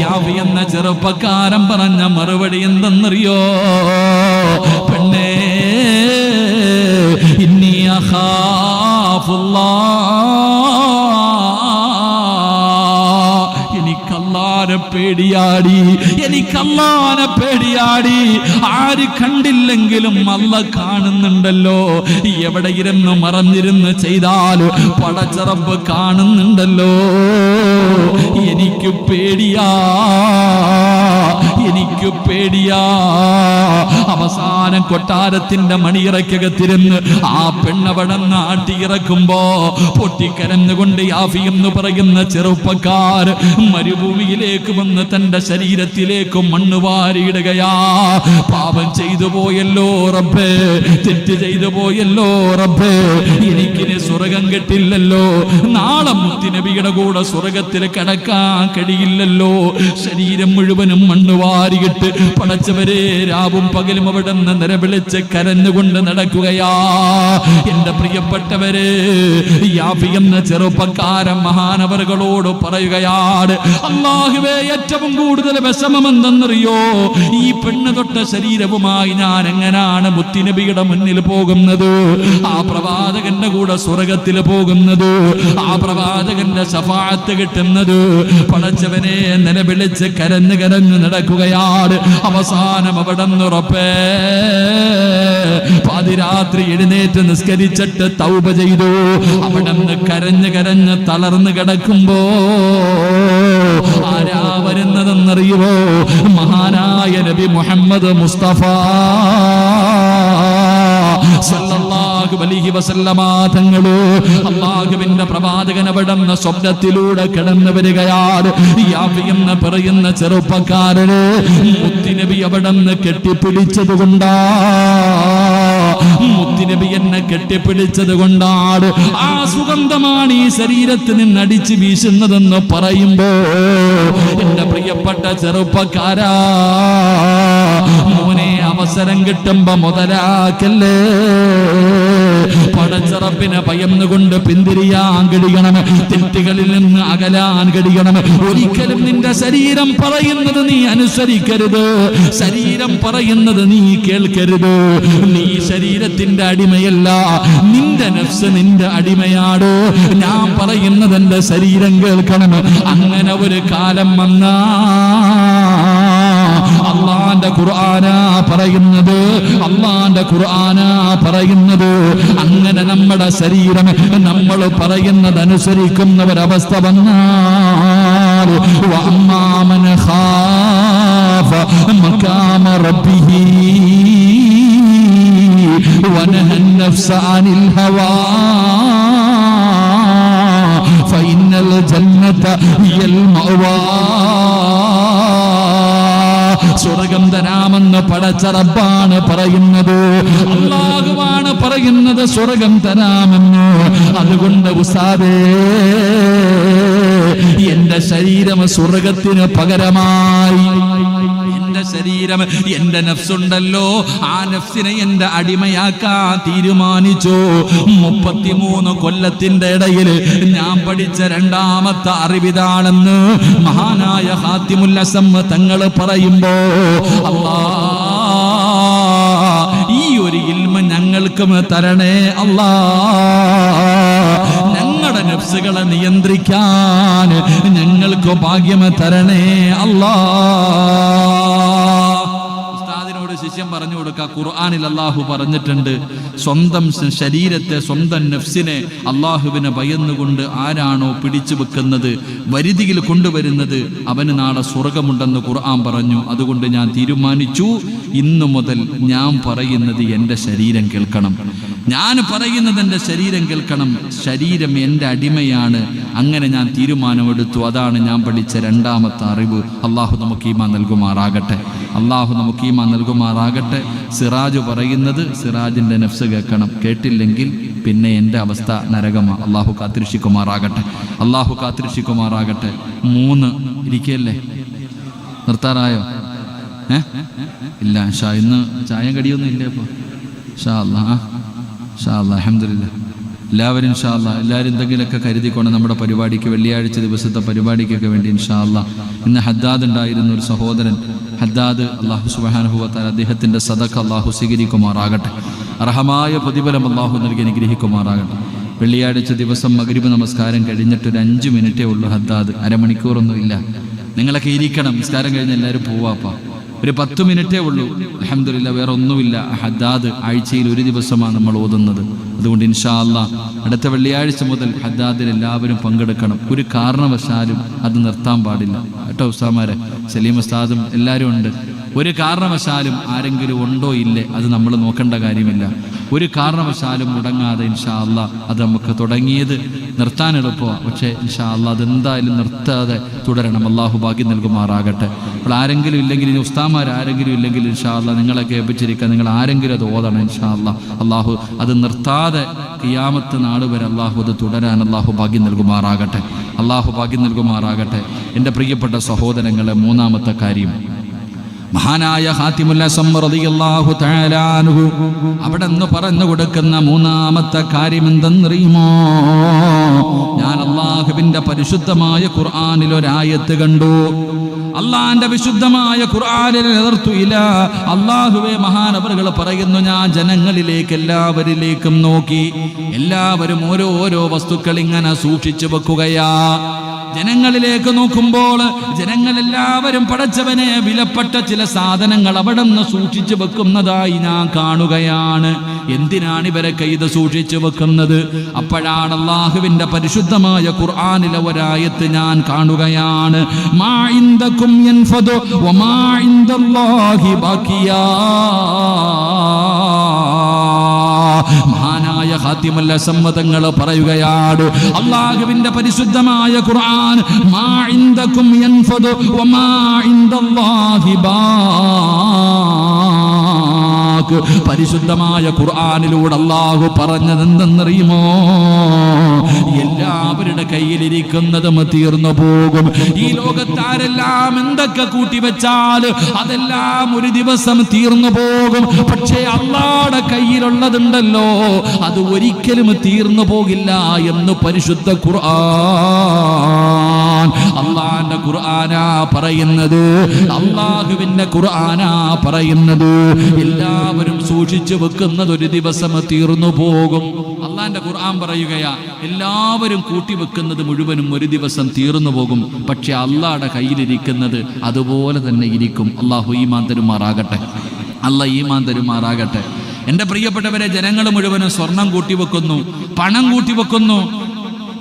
യാഫി എന്ന ചെറുപ്പക്കാരൻ പറഞ്ഞ മറുപടി എന്തെന്നറിയോ? പെണ്ണേ, ഇന്നി എനിക്കല്ലാനെ പേടിയാടി. ആര് കണ്ടില്ലെങ്കിലും അല്ല കാണുന്നുണ്ടല്ലോ. എവിടെ ഇരുന്ന് മറഞ്ഞിരുന്ന് ചെയ്താൽ പടച്ച റബ്ബ് കാണുന്നുണ്ടല്ലോ. എനിക്ക് പേടിയാ. അവസാനം കൊട്ടാരത്തിന്റെ മണിയറയ്ക്കകത്തിരുന്ന് ആ പെണ്ണവടന്ന് ആട്ടിയിറക്കുമ്പോ പൊട്ടിക്കരഞ്ഞുകൊണ്ട് യാഫി എന്ന് പറയുന്ന ചെറുപ്പക്കാർ മരുഭൂമിയിലേക്ക് വന്ന് തന്റെ ശരീരത്തിലേക്ക് മണ്ണ് വാരിയിടുകയാ. പാപം ചെയ്തു പോയല്ലോ റബ്ബേ, തെറ്റ് ചെയ്തു പോയല്ലോ റബ്ബേ, എനിക്കിനി സ്വർഗം കിട്ടില്ലല്ലോ. നാളെ മുത്തുനബിയുടെ കൂടെ സ്വർഗത്തിൽ കടക്കാൻ കഴിയില്ലല്ലോ. ശരീരം മുഴുവനും മണ്ണ് വാരിയിട്ട് പടച്ചവരെ രാവും പകലും അവിടെ നിന്ന് നിലവിളിച്ച് കരഞ്ഞുകൊണ്ട് നടക്കുകയാ. എന്റെ പ്രിയപ്പെട്ടവരെ, യാഫി എന്ന ചെറുപ്പക്കാരൻ മഹാനവറുകളോട് പറയുകയാണ്, അല്ലാഹുവേ, ഏറ്റവും കൂടുതൽ വിഷമമെന്തെന്നറിയോ? ഈ പെണ്ണ് തൊട്ട ശരീരവുമായി ഞാൻ എങ്ങനാണ് മുത്തുനബിയുടെ മുന്നിൽ പോകുന്നത്? ആ പ്രവാചകന്റെ കൂടെ സ്വർഗത്തിൽ പോകുന്നത്? ആ പ്രവാചകന്റെ ശഫാഅത്ത് കിട്ടുന്നത്? പടച്ചവനെ, നിലവിളിച്ച് കരഞ്ഞു നടക്കുകയാണ്. അവസാനം അവിടെ ഉറപ്പേ പാതിരാത്രി എഴുന്നേറ്റ് നിസ്കരിച്ചിട്ട് തൗബ ചെയ്തു. അവിടെ കരഞ്ഞ് തളർന്നു കിടക്കുമ്പോ ആരാ വരുന്നതെന്നറിയുമോ? മഹാനായ നബി മുഹമ്മദ് മുസ്തഫ സല്ലല്ലാഹു അലൈഹി വസല്ലമ തങ്ങള് അല്ലാഹുവിന്റെ പ്രവാചകൻ അവിടുന്ന് സ്വപ്നത്തിലൂടെ കടന്നു വരികയാണ്. യാഫി എന്ന് പറയുന്ന ചെറുപ്പക്കാരന് മുത്തുനബി അവിടുന്ന് കെട്ടിപ്പിടിച്ചത് കൊണ്ടാ മുത്തുനബി എന്നെ കെട്ടിപ്പിടിച്ചത് കൊണ്ടാണ്, ആ സുഗന്ധമാണ് ഈ ശരീരത്തിൽ നിന്ന് അടിച്ചു വീശുന്നതെന്ന് പറയുമ്പോ എന്റെ പ്രിയപ്പെട്ട ചെറുപ്പക്കാരാ, മോനെ അവസരം കിട്ടുമ്പോ മുതലാക്കല്ലേ. പടച്ചറപ്പിനെ ഭയന്നുകൊണ്ട് പിന്തിരിയാൻ കഴിയണം, തെറ്റുകളിൽ നിന്ന് അകലാൻ കഴിയണം. ഒരിക്കലും നിന്റെ ശരീരം പറയുന്നത് നീ അനുസരിക്കരുത്, ശരീരം പറയുന്നത് നീ കേൾക്കരുത്. നീ ശരീരത്തിന്റെ അടിമയല്ല, നിന്റെ നഫ്സ് നിന്റെ അടിമയാടോ. ഞാൻ പറയുന്നത് എന്റെ ശരീരം കേൾക്കണം. അങ്ങനെ ഒരു കാലം വന്നാ അള്ളാന്റെ ഖുർആനാ പറയുന്നത്, അള്ളാന്റെ ഖുർആനാ പറയുന്നത്. അങ്ങനെ നമ്മുടെ ശരീരം നമ്മൾ പറയുന്നത് അനുസരിക്കുന്ന ഒരവസ്ഥ വന്നാൽ വഅമ്മാ മൻ ഖാഫ മഖാമ റബ്ബിഹി വനഹ النفس عن الهوى فإن الجنة هي المأوى. സ്വർഗം തരാമെന്ന് പടച്ച റബ്ബാണ് പറയുന്നത്, അല്ലാഹുവാണ് പറയുന്നത് സ്വർഗം തരാമെന്ന്. അതുകൊണ്ട് ഉസ്താദേ, എന്റെ ശരീരം സ്വർഗത്തിന് പകരമായി എന്റെ ശരീരം, എന്റെ നഫ്സുണ്ടല്ലോ, ആ നഫ്സിനെ എന്റെ അടിമയാക്കാൻ തീരുമാനിച്ചു. 33 കൊല്ലത്തിന്റെ ഇടയിൽ ഞാൻ പഠിച്ച രണ്ടാമത്തെ അറിവിതാണെന്ന് മഹാനായ ഖാതിമുൽ അസം തങ്ങൾ പറയുമ്പോ, അല്ലാഹ് ഈ ഒരു ഇൽമ ഞങ്ങൾക്കും തരണേ അല്ലാഹ്. ഞങ്ങളുടെ നഫ്സുകളെ നിയന്ത്രിക്കാൻ ഞങ്ങൾക്ക് ഭാഗ്യം തരണേ അല്ലാഹ്. ഉസ്താദിനോട് ശിഷ്യം പറഞ്ഞു കൊടുക്കുക, ഖുർആനിൽ അല്ലാഹു പറഞ്ഞിട്ടുണ്ട്, സ്വന്തം ശരീരത്തെ, സ്വന്തം നഫ്സിനെ അല്ലാഹുവിനെ ഭയന്നുകൊണ്ട് ആരാണോ പിടിച്ചു വെക്കുന്നത്, വരുതിയിൽ കൊണ്ടുവരുന്നത്, അവന് നാളെ സ്വർഗമുണ്ടെന്ന് ഖുർആൻ പറഞ്ഞു. അതുകൊണ്ട് ഞാൻ തീരുമാനിച്ചു, ഇന്നു മുതൽ ഞാൻ പറയുന്നത് എൻ്റെ ശരീരം കേൾക്കണം, ഞാൻ പറയുന്നത് എൻ്റെ ശരീരം കേൾക്കണം, ശരീരം എൻ്റെ അടിമയാണ്. അങ്ങനെ ഞാൻ തീരുമാനമെടുത്തു. അതാണ് ഞാൻ പഠിച്ച രണ്ടാമത്തെ അറിവ്. അള്ളാഹു നമുക്ക് ഈമാൻ നൽകുമാറാകട്ടെ, അള്ളാഹു നമുക്ക് ഈമാൻ നൽകുമാറാകട്ടെ. സിറാജ് പറയുന്നത് സിറാജിൻ്റെ നഫ്സ് കേൾക്കണം, കേട്ടില്ലെങ്കിൽ പിന്നെ എൻ്റെ അവസ്ഥ നരകമാണ്. അള്ളാഹു കാത്തിരക്ഷിക്കുമാറാകട്ടെ, അള്ളാഹു കാത്തിരക്ഷിക്കുമാറാകട്ടെ. 3 ഇരിക്കല്ലേ, നിർത്താറായോ? ഇല്ല, ഇന്ന് ചായം കടിയൊന്നും ഇല്ലേ? ഇപ്പോൾ ഇൻഷാ അല്ലാഹ്, ഇൻഷാ അല്ലാഹ്, അൽഹംദുലില്ലാഹ്. എല്ലാവരും ഇൻഷാ അല്ലാഹ്, എല്ലാവരും എന്തെങ്കിലുമൊക്കെ കരുതിക്കൊണ്ട് നമ്മുടെ പരിപാടിക്ക്, വെള്ളിയാഴ്ച ദിവസത്തെ പരിപാടിക്കൊക്കെ വേണ്ടി ഇൻഷാ അല്ലാഹ്. ഇന്ന് ഹദ്ദാദ് ഉണ്ടായിരുന്ന ഒരു സഹോദരൻ, ഹദ്ദാദ് അല്ലാഹു സുബ്ഹാനഹു വ തആല അദ്ദേഹത്തിൻ്റെ സദഖ അല്ലാഹു സ്വീകരിക്കുമാറാകട്ടെ, അർഹമായ പ്രതിഫലം അല്ലാഹു നൽകി അനുഗ്രഹിക്കുമാറാകട്ടെ. വെള്ളിയാഴ്ച ദിവസം മഗ്രിബ് നമസ്കാരം കഴിഞ്ഞിട്ട് ഒരു 5 മിനിറ്റേ ഉള്ളൂ ഹദ്ദാദ്, അരമണിക്കൂറൊന്നും ഇല്ല. നിങ്ങളൊക്കെ ഇരിക്കണം, നമസ്കാരം കഴിഞ്ഞ് എല്ലാവരും പോവാപ്പാ. ഒരു 10 മിനിറ്റേ ഉള്ളൂ. അൽഹംദുലില്ലാഹ്, വേറെ ഒന്നുമില്ല. ഹദ്ദാദ് ആഴ്ചയിൽ ഒരു ദിവസമാണ് നമ്മൾ ഓതുന്നത്. അതുകൊണ്ട് ഇൻഷാ അല്ലാഹ് അടുത്ത വെള്ളിയാഴ്ച മുതൽ ഹദ്ദാദിൽ എല്ലാവരും പങ്കെടുക്കണം. ഒരു കാരണവശാലും അത് നിർത്താൻ പാടില്ല കേട്ടോ ഉസ്താദുമാരെ, സലീം ഉസ്താദും എല്ലാവരും ഉണ്ട്. ഒരു കാരണവശാലും ആരെങ്കിലും ഉണ്ടോ ഇല്ലേ അത് നമ്മൾ നോക്കേണ്ട കാര്യമില്ല. ഒരു കാരണവശാലും മുടങ്ങാതെ ഇൻഷാ അല്ലാഹ് അത് നമുക്ക് തുടങ്ങിയത് നിർത്താൻ എളുപ്പമാണ്, പക്ഷേ ഇൻഷാ അല്ലാഹ് അതെന്തായാലും നിർത്താതെ തുടരണം. അള്ളാഹു ഭാഗ്യം നൽകുമാറാകട്ടെ. അപ്പോൾ ആരെങ്കിലും ഇല്ലെങ്കിൽ, ഉസ്താദുമാർ ആരെങ്കിലും ഇല്ലെങ്കിൽ ഇൻഷാ അല്ലാഹ് നിങ്ങളെ കേൾപ്പിച്ചിരിക്കുക, നിങ്ങൾ ആരെങ്കിലും അത് ഓതണം ഇൻഷാ അല്ലാഹ്. അള്ളാഹു അത് നിർത്താതെ ഖിയാമത്ത് നാൾ വരെ അള്ളാഹു അത് തുടരാൻ അള്ളാഹു ഭാഗ്യം നൽകുമാറാകട്ടെ, അള്ളാഹു ഭാഗ്യം നൽകുമാറാകട്ടെ. എൻ്റെ പ്രിയപ്പെട്ട സഹോദരങ്ങളെ, 3ാമത്തെ കാര്യം, മഹാനായ ഖാതിമുൽ അസം റളിയല്ലാഹു തആല അൻഹു അവിടെ നിന്ന് പറഞ്ഞു കൊടുക്കുന്ന 3ാമത്തെ കാര്യം എന്തെന്നറിയുമോ? ഞാൻ അല്ലാഹുവിന്റെ പരിശുദ്ധമായ ഖുർആനിൽ ഒരായത്ത് കണ്ടു. അള്ളാന്റെ വിശുദ്ധമായ ഖുർആനിൽ അല്ലാഹുവേ, മഹാനവറുകൾ പറയുന്നു, ഞാൻ ജനങ്ങളിലേക്ക് എല്ലാവരിലേക്കും നോക്കി, എല്ലാവരും ഓരോ വസ്തുക്കൾ ഇങ്ങനെ സൂക്ഷിച്ചു വെക്കുകയാ. ജനങ്ങളിലേക്ക് നോക്കുമ്പോൾ ജനങ്ങളെല്ലാവരും പടച്ചവനെ വിലപ്പെട്ട ചില സാധനങ്ങൾ അവിടെ നിന്ന് സൂക്ഷിച്ചു വെക്കുന്നതായി ഞാൻ കാണുകയാണ്. എന്തിനാണ് ഇവരൊക്കെ ഇത് സൂക്ഷിച്ചു വെക്കുന്നത്? അപ്പോഴാണ് അല്ലാഹുവിന്റെ പരിശുദ്ധമായ ഖുർആനിലെ ഒരായത്ത് ഞാൻ കാണുകയാണ്. മാ ഇൻദകും യൻഫദു വമാ ഇൻദല്ലാഹി ബാഖിയാ. മഹാനായ ഖാതിമുൽ അസം തങ്ങൾ പറയുകയാണ്, അല്ലാഹുവിന്റെ പരിശുദ്ധമായ ഖുർആൻ, മാ ഇൻദകും യൻഫദു വമാ ഇൻദല്ലാഹി ബാഖ്. വാക്ക് പരിശുദ്ധമായ ഖുർആനിലൂടെ അല്ലാഹു പറഞ്ഞതെന്തെന്നറിയുമോ? എല്ലാവരുടെ കയ്യിലിരിക്കുന്നതും തീർന്നു പോകും. ഈ ലോകത്താരെല്ലാം എന്തൊക്കെ കൂട്ടിവെച്ചാൽ അതെല്ലാം ഒരു ദിവസം തീർന്നു പോകും. പക്ഷേ അല്ലാഹുവിന്റെ കയ്യിലുള്ളതുണ്ടല്ലോ, അത് ഒരിക്കലും തീർന്നു പോകില്ല എന്ന് പരിശുദ്ധ ഖുർആൻ. അല്ലാഹുവിന്റെ ഖുർആനാ പറയുന്നത്, അല്ലാഹുവിന്റെ ഖുർആനാ പറയുന്നത്. എല്ലാവരും സൂക്ഷിച്ചു വെക്കുന്നത് ഒരു ദിവസം തീർന്നു പോകും. അല്ലാഹുവിന്റെ ഖുർആൻ പറയുകയാ, എല്ലാവരും കൂട്ടിവെക്കുന്നത് മുഴുവനും ഒരു ദിവസം തീർന്നു പോകും. പക്ഷെ അല്ലാഹുവിന്റെ കയ്യിലിരിക്കുന്നത് അതുപോലെ തന്നെ ഇരിക്കും. അല്ലാഹു ഈമാൻ തരുമാറാകട്ടെ. അല്ലാഹ് ഈമാൻ തരുമാറാകട്ടെ. എൻ്റെ പ്രിയപ്പെട്ടവരെ, ജനങ്ങൾ മുഴുവനും സ്വർണം കൂട്ടിവെക്കുന്നു, പണം കൂട്ടിവെക്കുന്നു,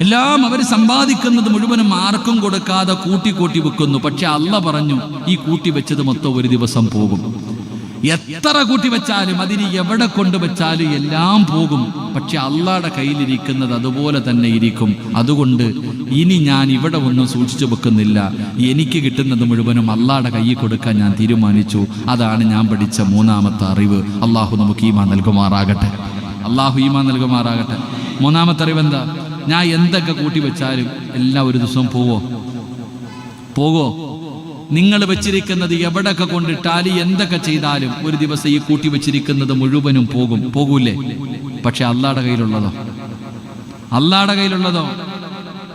എല്ലാം അവർ സമ്പാദിക്കുന്നത് മുഴുവനും ആർക്കും കൊടുക്കാതെ കൂട്ടി വെക്കുന്നു. പക്ഷെ അല്ലാഹ് പറഞ്ഞു, ഈ കൂട്ടിവെച്ചത് മൊത്തം ഒരു ദിവസം പോകും. എത്ര കൂട്ടിവെച്ചാലും അതിന് എവിടെ കൊണ്ടുവച്ചാലും എല്ലാം പോകും. പക്ഷെ അല്ലാഹുവിന്റെ കയ്യിലിരിക്കുന്നത് അതുപോലെ തന്നെ ഇരിക്കും. അതുകൊണ്ട് ഇനി ഞാൻ ഇവിടെ ഒന്നും സൂക്ഷിച്ചു വെക്കുന്നില്ല. എനിക്ക് കിട്ടുന്നത് മുഴുവനും അല്ലാഹുവിന്റെ കയ്യിൽ കൊടുക്കാൻ ഞാൻ തീരുമാനിച്ചു. അതാണ് ഞാൻ പഠിച്ച മൂന്നാമത്തെ അറിവ്. അല്ലാഹു നമുക്ക് ഈമാൻ നൽകുമാറാകട്ടെ. അല്ലാഹു ഈമാൻ നൽകുമാറാകട്ടെ. മൂന്നാമത്തെ അറിവ് എന്താ? ഞാൻ എന്തൊക്കെ കൂട്ടിവെച്ചാലും എല്ലാം ഒരു ദിവസം പോകോ? നിങ്ങൾ വെച്ചിരിക്കുന്നത് എവിടെയൊക്കെ കൊണ്ടിട്ടാലും എന്തൊക്കെ ചെയ്താലും ഒരു ദിവസം ഈ കൂട്ടി വെച്ചിരിക്കുന്നത് മുഴുവനും പോകൂലേ? പക്ഷെ അല്ലാഹുവിന്റെ കയ്യിലുള്ളതോ?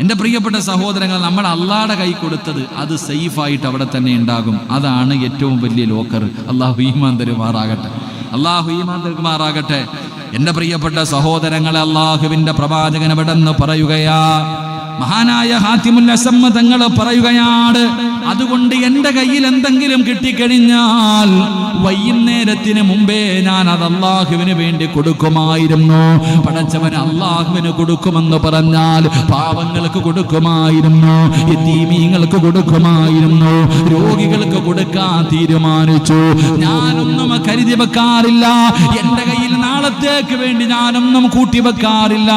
എൻ്റെ പ്രിയപ്പെട്ട സഹോദരങ്ങൾ, നമ്മൾ അല്ലാഹുവിന്റെ കൈ കൊടുത്തത് അത് സേഫായിട്ട് അവിടെ തന്നെ ഉണ്ടാകും. അതാണ് ഏറ്റവും വലിയ ലോക്കർ. അല്ലാഹു ഈമാൻ തരുമാറാകട്ടെ. അല്ലാഹു ഈമാൻ തരുമാറാകട്ടെ. എൻ്റെ പ്രിയപ്പെട്ട സഹോദരങ്ങളെ, അല്ലാഹുവിന്റെ പ്രവാചകൻ എവിടെന്ന് പറയുകയാ, മഹാനായ ഹാത്തിമുൽ അസമ്മ തങ്ങൾ പറയുകയാണ്, അതുകൊണ്ട് എൻ്റെ കയ്യിൽ എന്തെങ്കിലും കിട്ടിക്കഴിഞ്ഞാൽ വൈകുന്നേരത്തിന് മുമ്പേ ഞാൻ അത് അല്ലാഹുവിന് വേണ്ടി കൊടുക്കുമായിരുന്നു. പടച്ചവൻ അല്ലാഹുവിന് കൊടുക്കുമെന്ന് പറഞ്ഞാൽ പാവങ്ങൾക്ക് കൊടുക്കുമായിരുന്നു, യതീമീങ്ങൾക്ക് കൊടുക്കുമായിരുന്നു, രോഗികൾക്ക് കൊടുക്കാൻ തീരുമാനിച്ചു. ഞാനൊന്നും കരുതി വെക്കാറില്ല. എൻ്റെ കയ്യിൽ നാളത്തേക്ക് വേണ്ടി ഞാനൊന്നും കൂട്ടി വെക്കാറില്ല.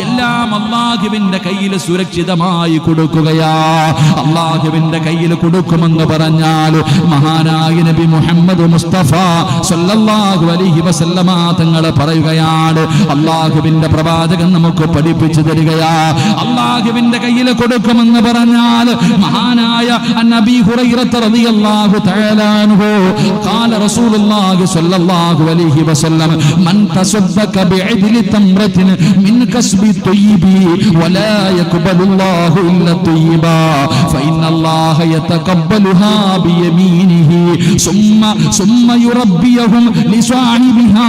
എല്ലാം അല്ലാഹുവിന്റെ കയ്യിൽ സുരക്ഷിതമായി കൊടുക്കുകയാ. അല്ലാഹുവിന്റെ കയ്യിൽ കൊടുക്കുമെന്ന് പറഞ്ഞാൽ മഹാനായ നബി മുഹമ്മദ് മുസ്തഫ സല്ലല്ലാഹു അലൈഹി വസല്ലമ തങ്ങൾ പറയുകയാണ്, അല്ലാഹുവിന്റെ പ്രവാചകൻ നമുക്ക് പഠിപ്പിച്ചു തരികയാ, അല്ലാഹുവിന്റെ കയ്യിൽ കൊടുക്കുമെന്ന് പറഞ്ഞാൽ മഹാനായ നബി ഹുറൈറ റളിയല്ലാഹു തആല അൻഹു ഖാല റസൂലുള്ളാഹി സ്വല്ലല്ലാഹു അലൈഹി വസല്ലം മൻ തസദ്ദഖ ബിഇദ്ലി തംറത്തിൻ മിൻ കസ്ബി തയ്യിബി വലാ യഖ്ബലുല്ലാഹു ഇല്ലാ തയ്യിബാ ഫഇന്നല്ലാഹ യതഖബ്ബലുഹാ ബിയമീനിഹി സുമ്മ യുറബ്ബിയഹും ലിസാഹിബിഹാ.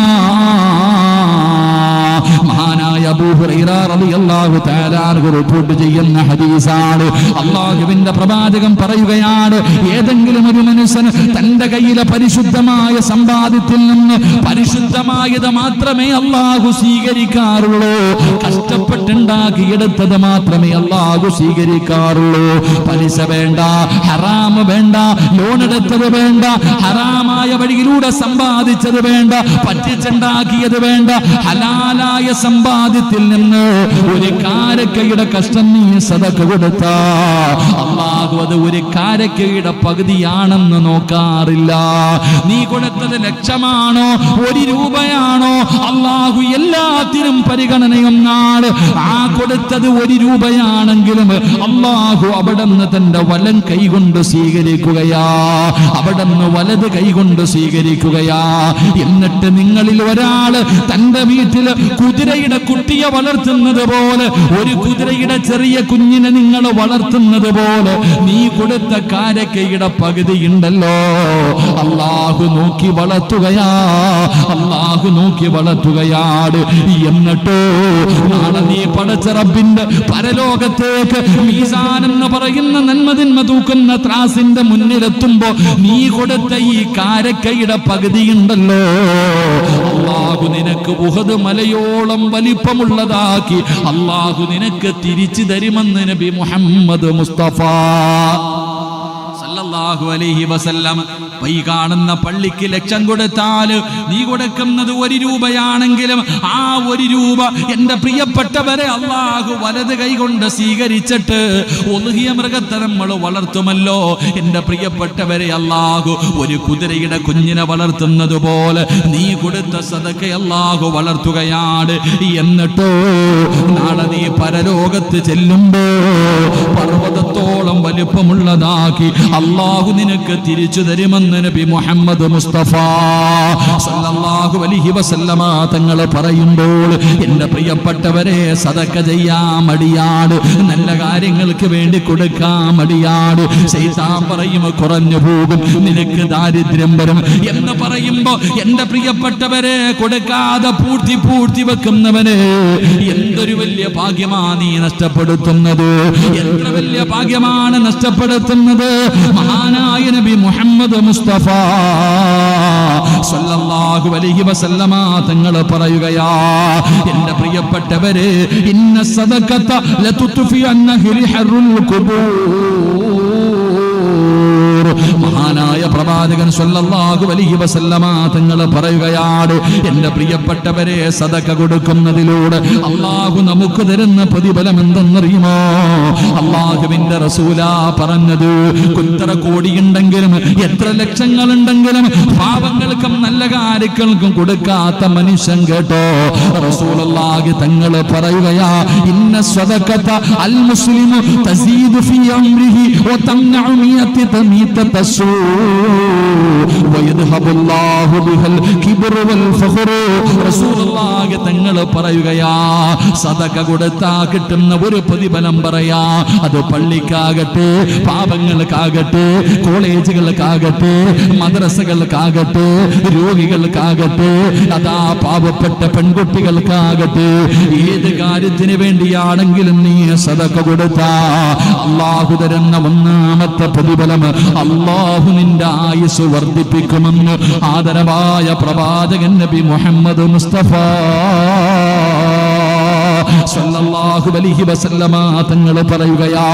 മഹാനായ അബൂ ഹുറൈറ റളിയല്ലാഹു തആല അൻഹു റിപ്പോർട്ട് ചെയ്യുന്ന ഹദീസാണ്. അല്ലാഹുവിന്റെ പ്രവാചകൻ പറയുകയാണ്, ഏതെങ്കിലും ഒരു മനുഷ്യൻ തന്റെ കയ്യിലെ പരിശുദ്ധമായ സമ്പാദ്യത്തിൽ നിന്ന് പരിശുദ്ധമായത് മാത്രമേ അല്ലാഹു സ്വീകരിക്കാറുള്ളൂ. കഷ്ടപ്പെട്ടുണ്ടാക്കിയെടുത്തത് മാത്രമേ അല്ലാഹു സ്വീകരിക്കാറുള്ളൂ. പലിശ വേണ്ട, ഹറാം വേണ്ട, ലോൺ എടുത്തത് വേണ്ട, ഹറാമായ വഴിയിലൂടെ സമ്പാദിച്ചത് വേണ്ട, പറ്റിച്ചുണ്ടാക്കിയത് വേണ്ട. ഹലാലായ സമ്പാദ്യത്തിൽ നിന്ന് ഒരു കാരക്കയുടെ കഷ്ടം നീ സദഖ കൊടുത്താ അല്ലാഹു അത് ഒരു കാരക്കയുടെ പകുതിയാണെന്ന് നോക്കാറില്ല. നീ കൊടുത്തത് ലക്ഷമാണോ 1 രൂപയാണോ, അല്ലാഹു എല്ലാത്തിനും പരിഗണനയൊന്നാണ്. ആ കൊടുത്തത് 1 രൂപയാണെങ്കിലും അല്ലാഹു അവിടുന്ന് തന്റെ വലം കൈകൊണ്ട് സ്വീകരിക്കുകയാ, അവിടുന്ന് വലത് കൈകൊണ്ട് സ്വീകരിക്കുകയാ. എന്നിട്ട് നിങ്ങളിൽ ഒരാൾ തന്റെ വീട്ടിൽ കുതിരയുടെ കുട്ടിയെ വളർത്തുന്നത് പോലെ, ഒരു കുതിരയുടെ ചെറിയ കുഞ്ഞിനെ നിങ്ങൾ വളർത്തുന്നത് പോലെ നീ കൊടുത്ത കാരക്കയുടെ പകുതി ഉണ്ടല്ലോ, അല്ലാഹു നോക്കി വളർത്തുകയാ, അല്ലാഹു നോക്കി വളർത്തുകയാണ്. എന്നിട്ടോ നാളെ നീ പടച്ച റബ്ബിന്റെ പരലോകത്തേക്ക് മീസാൻ എന്ന് പറയുന്ന നന്മതിന്മ തൂക്കുന്ന ത്രാസിന്റെ മുന്നിലെത്തുമ്പോ നീ കൊടുത്ത ഈ കാരക്കയുടെ പകുതി ഉണ്ടല്ലോ, അല്ലാഹു നിനക്ക് ഉഹദ് മലയോളം വലിപ്പമുള്ളതാക്കി അല്ലാഹു നിനക്ക് തിരിച്ചു തരുമെന്ന് നബി മുഹമ്മദ് മുസ്തഫ സല്ലല്ലാഹു അലൈഹി വസല്ലം ഈ കാണുന്ന പള്ളിക്ക് ലക്ഷം കൊടുത്താൽ നീ കൊടുക്കുന്നത് 1 രൂപയാണെങ്കിലും ആ 1 രൂപ എന്റെ പ്രിയപ്പെട്ടവരെ അല്ലാഹു വലത് കൈകൊണ്ട് സ്വീകരിച്ചിട്ട് ഉദ്ഹിയ മൃഗത്തെ നമ്മൾ വളർത്തുമല്ലോ. എന്റെ പ്രിയപ്പെട്ടവരെ അല്ലാഹു ഒരു കുതിരയുടെ കുഞ്ഞിനെ വളർത്തുന്നത് പോലെ നീ കൊടുത്ത സദഖ അല്ലാഹു വളർത്തുകയാണ്. എന്നിട്ടോ നാളെ നീ പരലോകത്ത് ചെല്ലുമ്പോ പർവ്വതത്തോളം വലിപ്പമുള്ളതാക്കി അല്ലാഹു നിനക്ക് തിരിച്ചു തരുമെന്ന് നബി മുഹമ്മദ് മുസ്തഫ സല്ലല്ലാഹു അലൈഹി വസല്ലമ തങ്ങൾ പറയുമ്പോൾ എന്റെ പ്രിയപ്പെട്ടവരെ സദഖ ചെയ്യാൻ മടിയാണ്, നല്ല കാര്യങ്ങൾക്ക് വേണ്ടി കൊടുക്കാൻ മടിയാണ്. ശൈത്താൻ പറയും കുറഞ്ഞു പോകും, നിനക്ക് ദാരിദ്ര്യം വരും എന്ന് പറയുമ്പോ എന്റെ പ്രിയപ്പെട്ടവരെ കൊടുക്കാതെ പൂഴ്ത്തി വെക്കുന്നവന് എന്തൊരു വലിയ ഭാഗ്യമാണ് നീ നഷ്ടപ്പെടുത്തുന്നത്, എത്ര വലിയ ഭാഗ്യമാണ് നഷ്ടപ്പെടുത്തുന്നത്. മഹാനായ നബി മുഹമ്മദ് മുസ്തഫ സല്ലല്ലാഹു അലൈഹി വസല്ലമ തങ്ങൾ പറയുകയാ, എന്റെ പ്രിയപ്പെട്ടവരെ ഇന്ന സദഖത ലതുത്ഫി അന്നഹിൽ ഖുബൂർ. മഹാനായ പ്രവാചകൻ സല്ലല്ലാഹു അലൈഹി വസല്ലമ തങ്ങൾ പറയുകയാണ്, എന്റെ പ്രിയപ്പെട്ടവരെ സദഖ കൊടുക്കുന്നതിലൂടെ അല്ലാഹു നമുക്ക് തരുന്ന പ്രതിഫലം എന്തെന്നറിയുമോ? അല്ലാഹുവിന്റെ റസൂലാ പറഞ്ഞത്, എത്ര കോടിയുണ്ടെങ്കിലും എത്ര ലക്ഷങ്ങളുണ്ടെങ്കിലും പാവങ്ങൾക്കും നല്ല കാര്യങ്ങൾക്കും കൊടുക്കാത്ത മനുഷ്യൻ കേട്ടോ, റസൂലുള്ളാഹി തങ്ങൾ പറയുകയാ, ഇന്ന സദഖത അൽ മുസ്ലിമു തസീദു ഫീ അംരിഹി വ തംനഉ മിയത്തി തമീത തസൂ വയദ്ഹബുല്ലാഹു ബിഹൽ കിബ്റു വൽ ഫഖ്റു. റസൂലുള്ളാഹി തങ്ങൾ പറയുകയാ, സദഖ കൊടുത്താ കിട്ടുന്ന ഒരു പ്രതിഫലം പറയാ, അത് പള്ളിക്കാകട്ടെ, പാപങ്ങൾക്കാകട്ടെ, കോളേജുകൾക്കാകട്ടെ, മദ്രസകൾക്കാകട്ടെ, രോഗികൾക്കാകട്ടെ, അതാ പാവപ്പെട്ട പെൺകുട്ടികൾക്കാകട്ടെ, ഏത് കാര്യത്തിന് വേണ്ടിയാണെങ്കിലും നീ സദഖ കൊടുത്താ അല്ലാഹു തരുന്ന ഒന്നാമത്തെ പ്രതിഫലം അല്ലാഹു നിന്റെ ആയുസ് വർദ്ധിപ്പിക്കുമെന്ന് ആദരവായ പ്രവാചകൻ നബി മുഹമ്മദ് മുസ്തഫ സല്ലല്ലാഹു അലൈഹി വസല്ലമ തങ്ങൾ പറയുകയാ,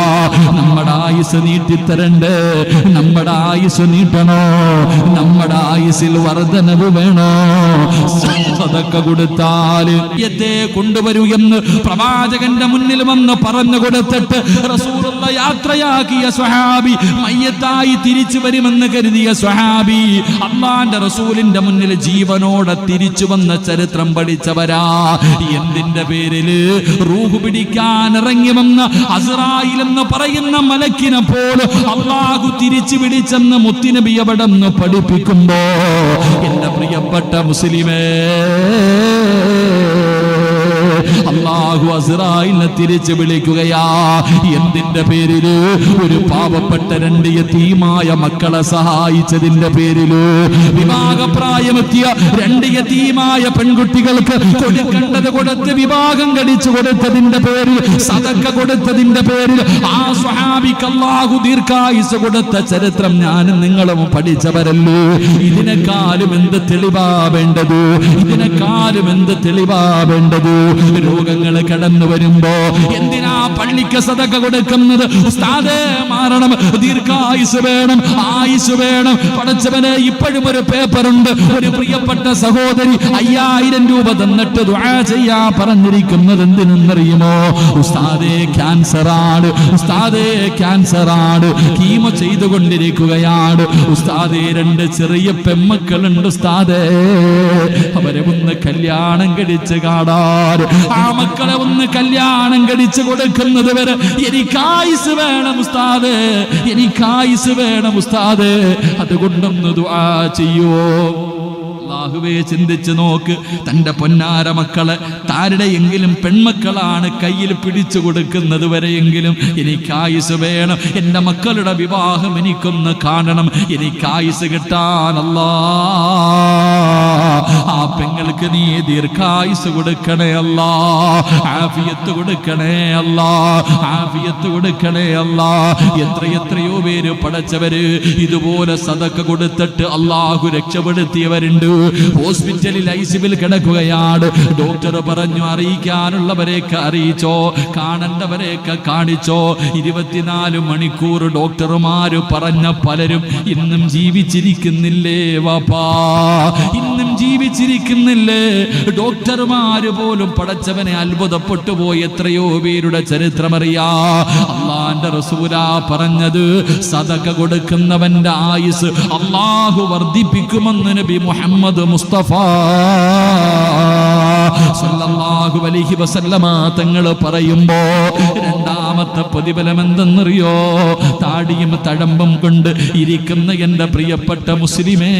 നമ്മുടെ ആയുസ് നീട്ടിത്തരണ്ടേ, നമ്മുടെ ആയുസ് നീട്ടണോ, നമ്മുടെ ആയുസിൽ വർധനവ് വേണോ? സദഖ കൊടുത്താൽ യത്തെ കൊണ്ടുവരൂ എന്ന് പ്രവാചകന്റെ മുന്നിൽ വന്ന് പറഞ്ഞു കൊടുത്തിട്ട് റസൂലുള്ള യാത്രയാക്കിയ സ്വഹാബി, മയ്യത്തായി തിരിച്ചു വരുമെന്ന് കരുതിയ സ്വഹാബി അല്ലാഹുവിന്റെ റസൂലിന്റെ മുന്നിൽ ജീവനോടെ തിരിച്ചു വന്ന ചരിത്രം പഠിച്ചവരാ. എന്തിന്റെ പേരില്? റൂഹ് പിടിക്കാൻ ഇറങ്ങി വന്ന അസ്റായിൽ എന്ന് പറയുന്ന മലക്കിനെ പോലെ അല്ലാഹു തിരിച്ചു പിടിച്ചെന്ന് മുത്തുനബി അവിടെന്ന് പഠിപ്പിക്കുമ്പോ എന്റെ പ്രിയപ്പെട്ട മുസ്ലിമേ, അല്ലാഹു അസ്റായിലിനെ തിരിച്ചു വിളിക്കുകയാ. എന്തിന്റെ പേരില്? ഒരു പാവപ്പെട്ട 2 യതീമായ മക്കളെ സഹായിച്ചതിന്റെ പേരില്, വിവാഹപ്രായമെത്തിയ 2 യതീമായ പെൺകുട്ടികൾക്ക് കൊടുക്കേണ്ടത് കൊടുത്ത് വിവാഹം കഴിച്ചു കൊടുത്തതിന്റെ പേരിൽ, സദഖ കൊടുത്തതിന്റെ പേരിൽ ആ സ്വഹാബിക്ക് അല്ലാഹു ദീർഘായുസ് കൊടുത്ത ചരിത്രം ഞാനും നിങ്ങളും പഠിച്ചവരല്ലോ. ഇതിനെക്കാളും എന്ത് തെളിവാ വേണ്ടത്? ഇതിനെക്കാളും എന്ത് തെളിവാ വേണ്ടത്? രോഗങ്ങൾ കടന്നു വരുമ്പോ എന്തിനാ പള്ളിക്ക് സദഖ കൊടുക്കുന്നത്? ഉസ്താദേ മാറണം, ദീർഘായുസ് വേണം, ആയുസ് വേണം. പടച്ചവനെ, ഇപ്പോഴും ഒരു പേപ്പറുണ്ട്, ഒരു പ്രിയപ്പെട്ട സഹോദരി 5000 രൂപ തന്നിട്ട് ദുആ ചെയ്യാ പറഞ്ഞിരിക്കുന്നത് എന്തിനെന്നറിയുമോ? ഉസ്താദേ ക്യാൻസറാണ്, ഉസ്താദേ ക്യാൻസറാണ്, കീമോ ചെയ്തുകൊണ്ടിരിക്കുകയാണ് ഉസ്താദേ, 2 ചെറിയ പെമ്മക്കളുണ്ട് ഉസ്താദേ, അവരെ ഒന്ന് കല്യാണം കഴിച്ച് കാണാൻ, ആ മക്കളെ ഒന്ന് കല്യാണം കഴിച്ചു കൊടുക്കുന്നത് വരെ എനിക്ക് ആയുസ് വേണം ഉസ്താദേ, എനിക്ക് ആയുസ് വേണം ഉസ്താദേ, അതുകൊണ്ടൊന്ന് ദുആ ചെയ്യുവോ? അല്ലാഹുവേ, ചിന്തിച്ചു നോക്ക്, തന്റെ പൊന്നാര മക്കളെ താരുടെയെങ്കിലും പെൺമക്കളാണ് കയ്യിൽ പിടിച്ചു കൊടുക്കുന്നത് വരെയെങ്കിലും എനിക്ക് ആയുസ് വേണം, എൻ്റെ മക്കളുടെ വിവാഹം എനിക്കൊന്ന് കാണണം, എനിക്ക് ആയുസ് കിട്ടാൻ അല്ലാഹ് ആ പെങ്ങൾക്ക് നീ ദീർഘായുസ് കൊടുക്കണേ അല്ലാ, ആഫിയത്ത് കൊടുക്കണേ അല്ലാ, ആഫിയത്ത് കൊടുക്കണേ അല്ലാ. എത്രയോ പേര് പടച്ചവര് ഇതുപോലെ സദക്ക കൊടുത്തിട്ട് അല്ലാഹു രക്ഷപ്പെടുത്തിയവരുണ്ട്. ഹോസ്പിറ്റലിൽ ഐസിയുവിൽ കിടക്കുകയാണ്. ഡോക്ടർ പറഞ്ഞു അറിയിക്കാനുള്ളവരെയൊക്കെ അറിയിച്ചോ, കാണേണ്ടവരെയൊക്കെ കാണിച്ചോ. 24 മണിക്കൂർ ഡോക്ടർമാര് പറഞ്ഞ പലരും ഇന്നും ജീവിച്ചിരിക്കുന്നില്ലേ വാപ്പാ, ഇന്നും ജീവിച്ചിരിക്കുന്നില്ലേ? ഡോക്ടർമാര് പോലും പടച്ചവനെ അത്ഭുതപ്പെട്ടു പോയി. എത്രയോ പേരുടെ ചരിത്രമറിയാ. അള്ളാന്റെ റസൂലാ പറഞ്ഞത് സദഖ കൊടുക്കുന്നവന്റെ ആയുസ് അള്ളാഹു വർദ്ധിപ്പിക്കുമെന്ന് നബി മുഹമ്മദ് മുസ്തഫ സല്ലല്ലാഹു അലൈഹി വസല്ലമ തങ്ങൾ പറയുമ്പോ രണ്ടാമത്തെ പ്രതിഫലം എന്തെന്നറിയോ? താടിയും തഴമ്പും കൊണ്ട് ഇരിക്കുന്ന എൻ്റെ പ്രിയപ്പെട്ട മുസ്ലിമേ,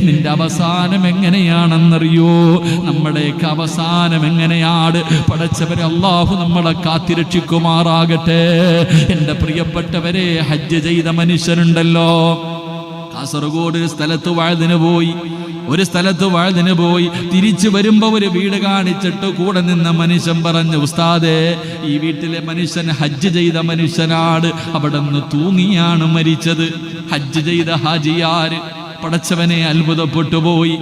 നിന്റെ അവസാനം എങ്ങനെയാണെന്നറിയോ? നമ്മുടെയൊക്കെ അവസാനം എങ്ങനെയാണ്? പടച്ചവരെ അല്ലാഹു നമ്മളെ കാത്തിരക്ഷിക്കുമാറാകട്ടെ. എൻ്റെ പ്രിയപ്പെട്ടവരെ, ഹജ്ജ് ചെയ്ത മനുഷ്യരുണ്ടല്ലോ, കാസർഗോഡ് ഒരു സ്ഥലത്ത് വഅദിന് പോയി തിരിച്ചു വരുമ്പോ ഒരു വീട് കാണിച്ചിട്ട് കൂടെ നിന്ന മനുഷ്യൻ പറഞ്ഞു, ഉസ്താദേ, ഈ വീട്ടിലെ മനുഷ്യൻ ഹജ്ജ് ചെയ്ത മനുഷ്യനാണ്, അവിടെ നിന്ന് തൂങ്ങിയാണ് മരിച്ചത്. ഹജ്ജ് ചെയ്ത ഹാജിയാര് പടച്ചവനെ അത്ഭുതപ്പെട്ടു പോയി.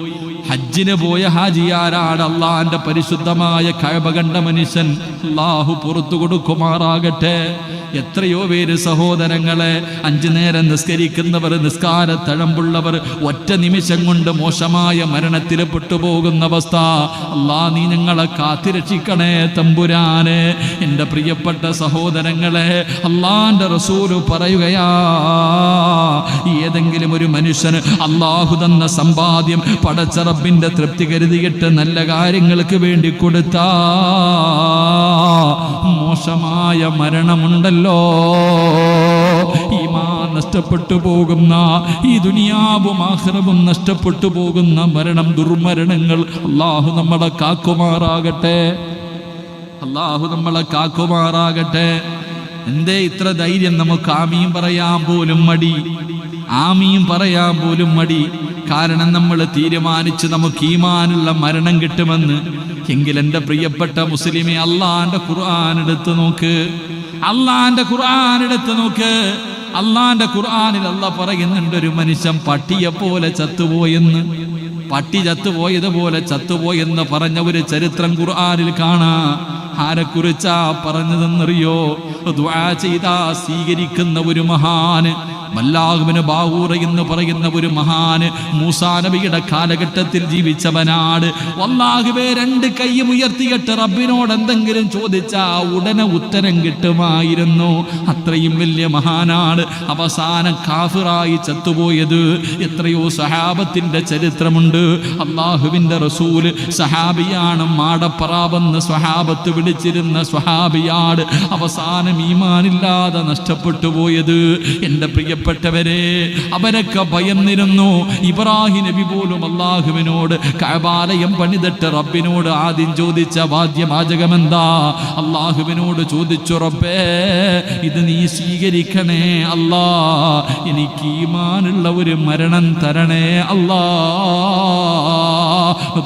ഹജ്ജിന് പോയ ഹാജിയാരാണ് അള്ളാന്റെ പരിശുദ്ധമായ കഅബ കണ്ട മനുഷ്യൻ. അല്ലാഹു പുറത്തു കൊടുക്കുമാറാകട്ടെ. എത്രയോ പേര് സഹോദരങ്ങളെ, 5 നേരം നിസ്കരിക്കുന്നവർ, നിസ്കാര തഴമ്പുള്ളവർ ഒറ്റ നിമിഷം കൊണ്ട് മോശമായ മരണത്തിൽ പെട്ടുപോകുന്ന അവസ്ഥ. അല്ലാ, നീ ഞങ്ങളെ കാത്തിരക്ഷിക്കണേ തമ്പുരാനെ. എൻ്റെ പ്രിയപ്പെട്ട സഹോദരങ്ങളെ, അള്ളാന്റെ റസൂല് പറയുകയാ, ഏതെങ്കിലും ഒരു മനുഷ്യന് അള്ളാഹു തന്ന സമ്പാദ്യം പടച്ച റബ്ബിന്റെ തൃപ്തി കരുതിയിട്ട് നല്ല കാര്യങ്ങൾക്ക് വേണ്ടി കൊടുത്താ മോശമായ മരണമുണ്ടല്ലോ, ഈമാൻ നഷ്ടപ്പെട്ടു പോകുന്ന, ഈ ദുനിയാവും ആഖിറവും നഷ്ടപ്പെട്ടു പോകുന്ന മരണം, ദുർമരണങ്ങൾ അല്ലാഹു നമ്മളെ കാക്കുമാറാകട്ടെ. അല്ലാഹു നമ്മളെ കാക്കുമാറാകട്ടെ. എന്തേ ഇത്ര ധൈര്യം? നമുക്ക് ആമീൻ പറയാൻ പോലും മടി, ആമീൻ പറയാൻ പോലും മടി. കാരണം നമ്മൾ തീരുമാനിച്ച് നമുക്ക് ഈമാനുള്ള മരണം കിട്ടുമെന്ന്. എങ്കിൽ എൻ്റെ പ്രിയപ്പെട്ട മുസ്ലിമെ, അള്ളാന്റെ ഖുർആൻ എടുത്ത് നോക്ക്, അള്ളാന്റെ ഖുർആൻ എടുത്ത് നോക്ക്. അള്ളാന്റെ ഖുർആനിൽ അല്ലാഹ് പറയുന്നുണ്ട്, ഒരു മനുഷ്യൻ പട്ടിയെ പോലെ ചത്തുപോയെന്ന്. പട്ടി ചത്തുപോയതുപോലെ ചത്തുപോയെന്ന് പറഞ്ഞ ഒരു ചരിത്രം ഖുർആനിൽ കാണാം. ആരെക്കുറിച്ചാ പറഞ്ഞതെന്നറിയോ? ദുആ ചെയ്താ സ്വീകരിക്കുന്ന ഒരു മഹാന്, ബല്ലാഹുബ്നു ബാവൂർ എന്ന് പറയുന്ന ഒരു മഹാന്, മൂസാ നബിയുടെ കാലഘട്ടത്തിൽ ജീവിച്ചവനാണ്. വല്ലാഹുവേ, 2 കൈയും ഉയർത്തിയിട്ട് റബ്ബിനോട് എന്തെങ്കിലും ചോദിച്ചാ ഉടനെ ഉത്തരം കിട്ടുമായിരുന്നു. അത്രയും വലിയ മഹാനാണ്. അവസാനം കാഫിറായി ചത്തുപോയത്. എത്രയോ സഹാബത്തിന്റെ ചരിത്രമുണ്ട്. അല്ലാഹുവിന്റെ റസൂല് സഹാബിയാണ്, മാടപ്പറാവെന്ന് സ്വഹാബത്ത് വിളിച്ചിരുന്ന സ്വഹാബിയാണ്. അവസാനം ഈമാനില്ലാതെ നഷ്ടപ്പെട്ടു പോയത്. എൻ്റെ പ്രിയപ്പെട്ടവരെ, അവരൊക്കെ ഭയന്നിരുന്നു. ഇബ്രാഹിം നബി പോലും അല്ലാഹുവിനോട് കഅബാലയം പണിതിട്ട് റബ്ബിനോട് ആദ്യം ചോദിച്ച വാദ്യവാചകം എന്താ? അല്ലാഹുവിനോട് ചോദിച്ചു, റബ്ബേ, ഇത് നീ സ്വീകരിക്കണേ അല്ലാ, എനിക്ക് ഈമാനുള്ള ഒരു മരണം തരണേ അല്ലാ.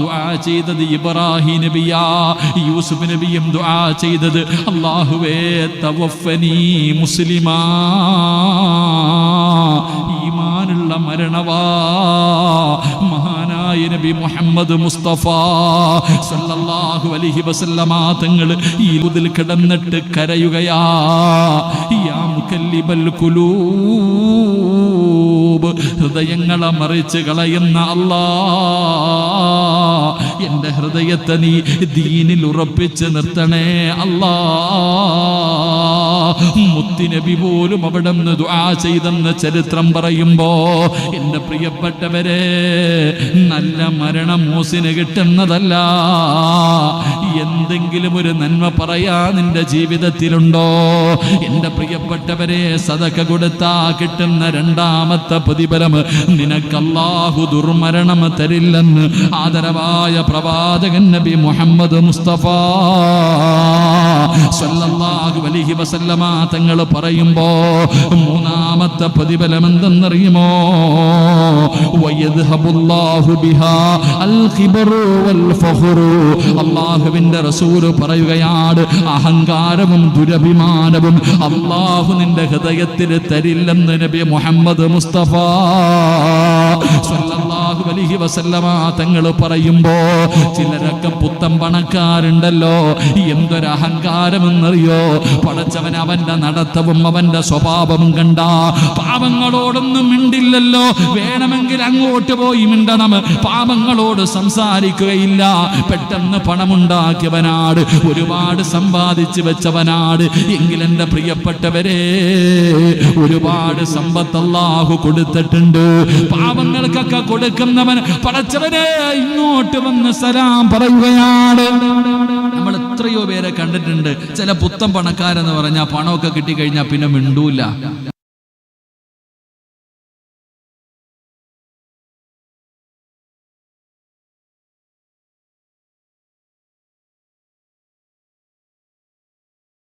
ദുആ ചെയ്തത് ഇബ്രാഹിം നബിയാ. യൂസുഫ് നബിയും ദുആ ചെയ്തത്, അല്ലാഹുവേ തവഫനി മുസ്ലിമാ, ഈമാനുള്ള മരണവാ. മഹാനായ നബി മുഹമ്മദ് മുസ്തഫ സല്ലല്ലാഹു അലൈഹി വസല്ലമ തങ്ങൾ ഈ ഉദിൽ കിടന്നിട്ട് കരയുകയാ, യാ മുകല്ലിബൽ ഖുലൂബ്, ഹൃദയങ്ങളെ മറിച്ച് കളയുന്ന അല്ലാ, എൻ്റെ ഹൃദയത്തെ നീ ദീനിൽ ഉറപ്പിച്ച് നിർത്തണേ അല്ലാ. മുത്തുനബി പോലും അവിടെ നിന്ന് ദുആ ചെയ്തെന്ന് ചരിത്രം പറയുമ്പോ, എൻ്റെ പ്രിയപ്പെട്ടവരെ, നല്ല മരണം മൂസിന് കിട്ടുന്നതല്ല. എന്തെങ്കിലും ഒരു നന്മ പറയാ നിന്റെ ജീവിതത്തിലുണ്ടോ? എൻ്റെ പ്രിയപ്പെട്ടവരെ, സദഖ കൊടുത്താ കിട്ടുന്ന രണ്ടാമത്തെ പ്രതിഫലം, നിനക്ക് അല്ലാഹു ദുർമരണം തരില്ലെന്ന് ആദരവായ പ്രവാചകൻ നബി മുഹമ്മദ് മുസ്തഫ സ്വല്ലല്ലാഹു അലൈഹി വസല്ലമ തങ്ങൾ പറയുമ്പോ മൂന്നാമത്തെ പ്രതിഫലം എന്തെന്നറിയുമോ? വയദ്ഹബുല്ലാഹു ബിഹാ അൽ ഖിബ്റു വൽ ഫഖ്റു. അല്ലാഹുവിന്റെ റസൂൽ പറയുകയാണ്, അഹങ്കാരവും ദുരഭിമാനവും അല്ലാഹു നിന്റെ ഹൃദയത്തിൽ തരില്ലെന്ന് നബി മുഹമ്മദ് മുസ്തഫ സ്വല്ലല്ലാഹു അലൈഹി വസല്ലമ തങ്ങൾ പറയുമ്പോ ചിലരൊക്കെ പുത്തൻ പണക്കാരുണ്ടല്ലോ, എന്തൊരു അഹങ്കാരമെന്നറിയോ? പടച്ചവൻ അവന്റെ നടത്തവും അവന്റെ സ്വഭാവവും കണ്ട പാപങ്ങളോടൊന്നും മിണ്ടില്ലല്ലോ. വേണമെങ്കിൽ അങ്ങോട്ട് പോയി മിണ്ടണം, പാപങ്ങളോട് സംസാരിക്കുകയില്ല. പെട്ടെന്ന് പണമുണ്ടാക്കിയവനാട്, ഒരുപാട് സമ്പാദിച്ചു വെച്ചവനാട്. എങ്കിലെന്റെ പ്രിയപ്പെട്ടവരെ, ഒരുപാട് സമ്പത്ത് അല്ലാഹു കൊടുത്തിട്ടുണ്ട്. പാപങ്ങൾക്കൊക്കെ കൊടുക്കുന്നവൻ പടച്ചവനെ ഇങ്ങോട്ട് വന്ന് സലാം പറയുകയാണ്. നമ്മൾ എത്രയോ പേരെ കണ്ടിട്ടുണ്ട്. ചില പുത്തൻ പണക്കാരെന്ന് പറഞ്ഞാൽ പണമൊക്കെ കിട്ടിക്കഴിഞ്ഞാൽ പിന്നെ മിണ്ടൂല.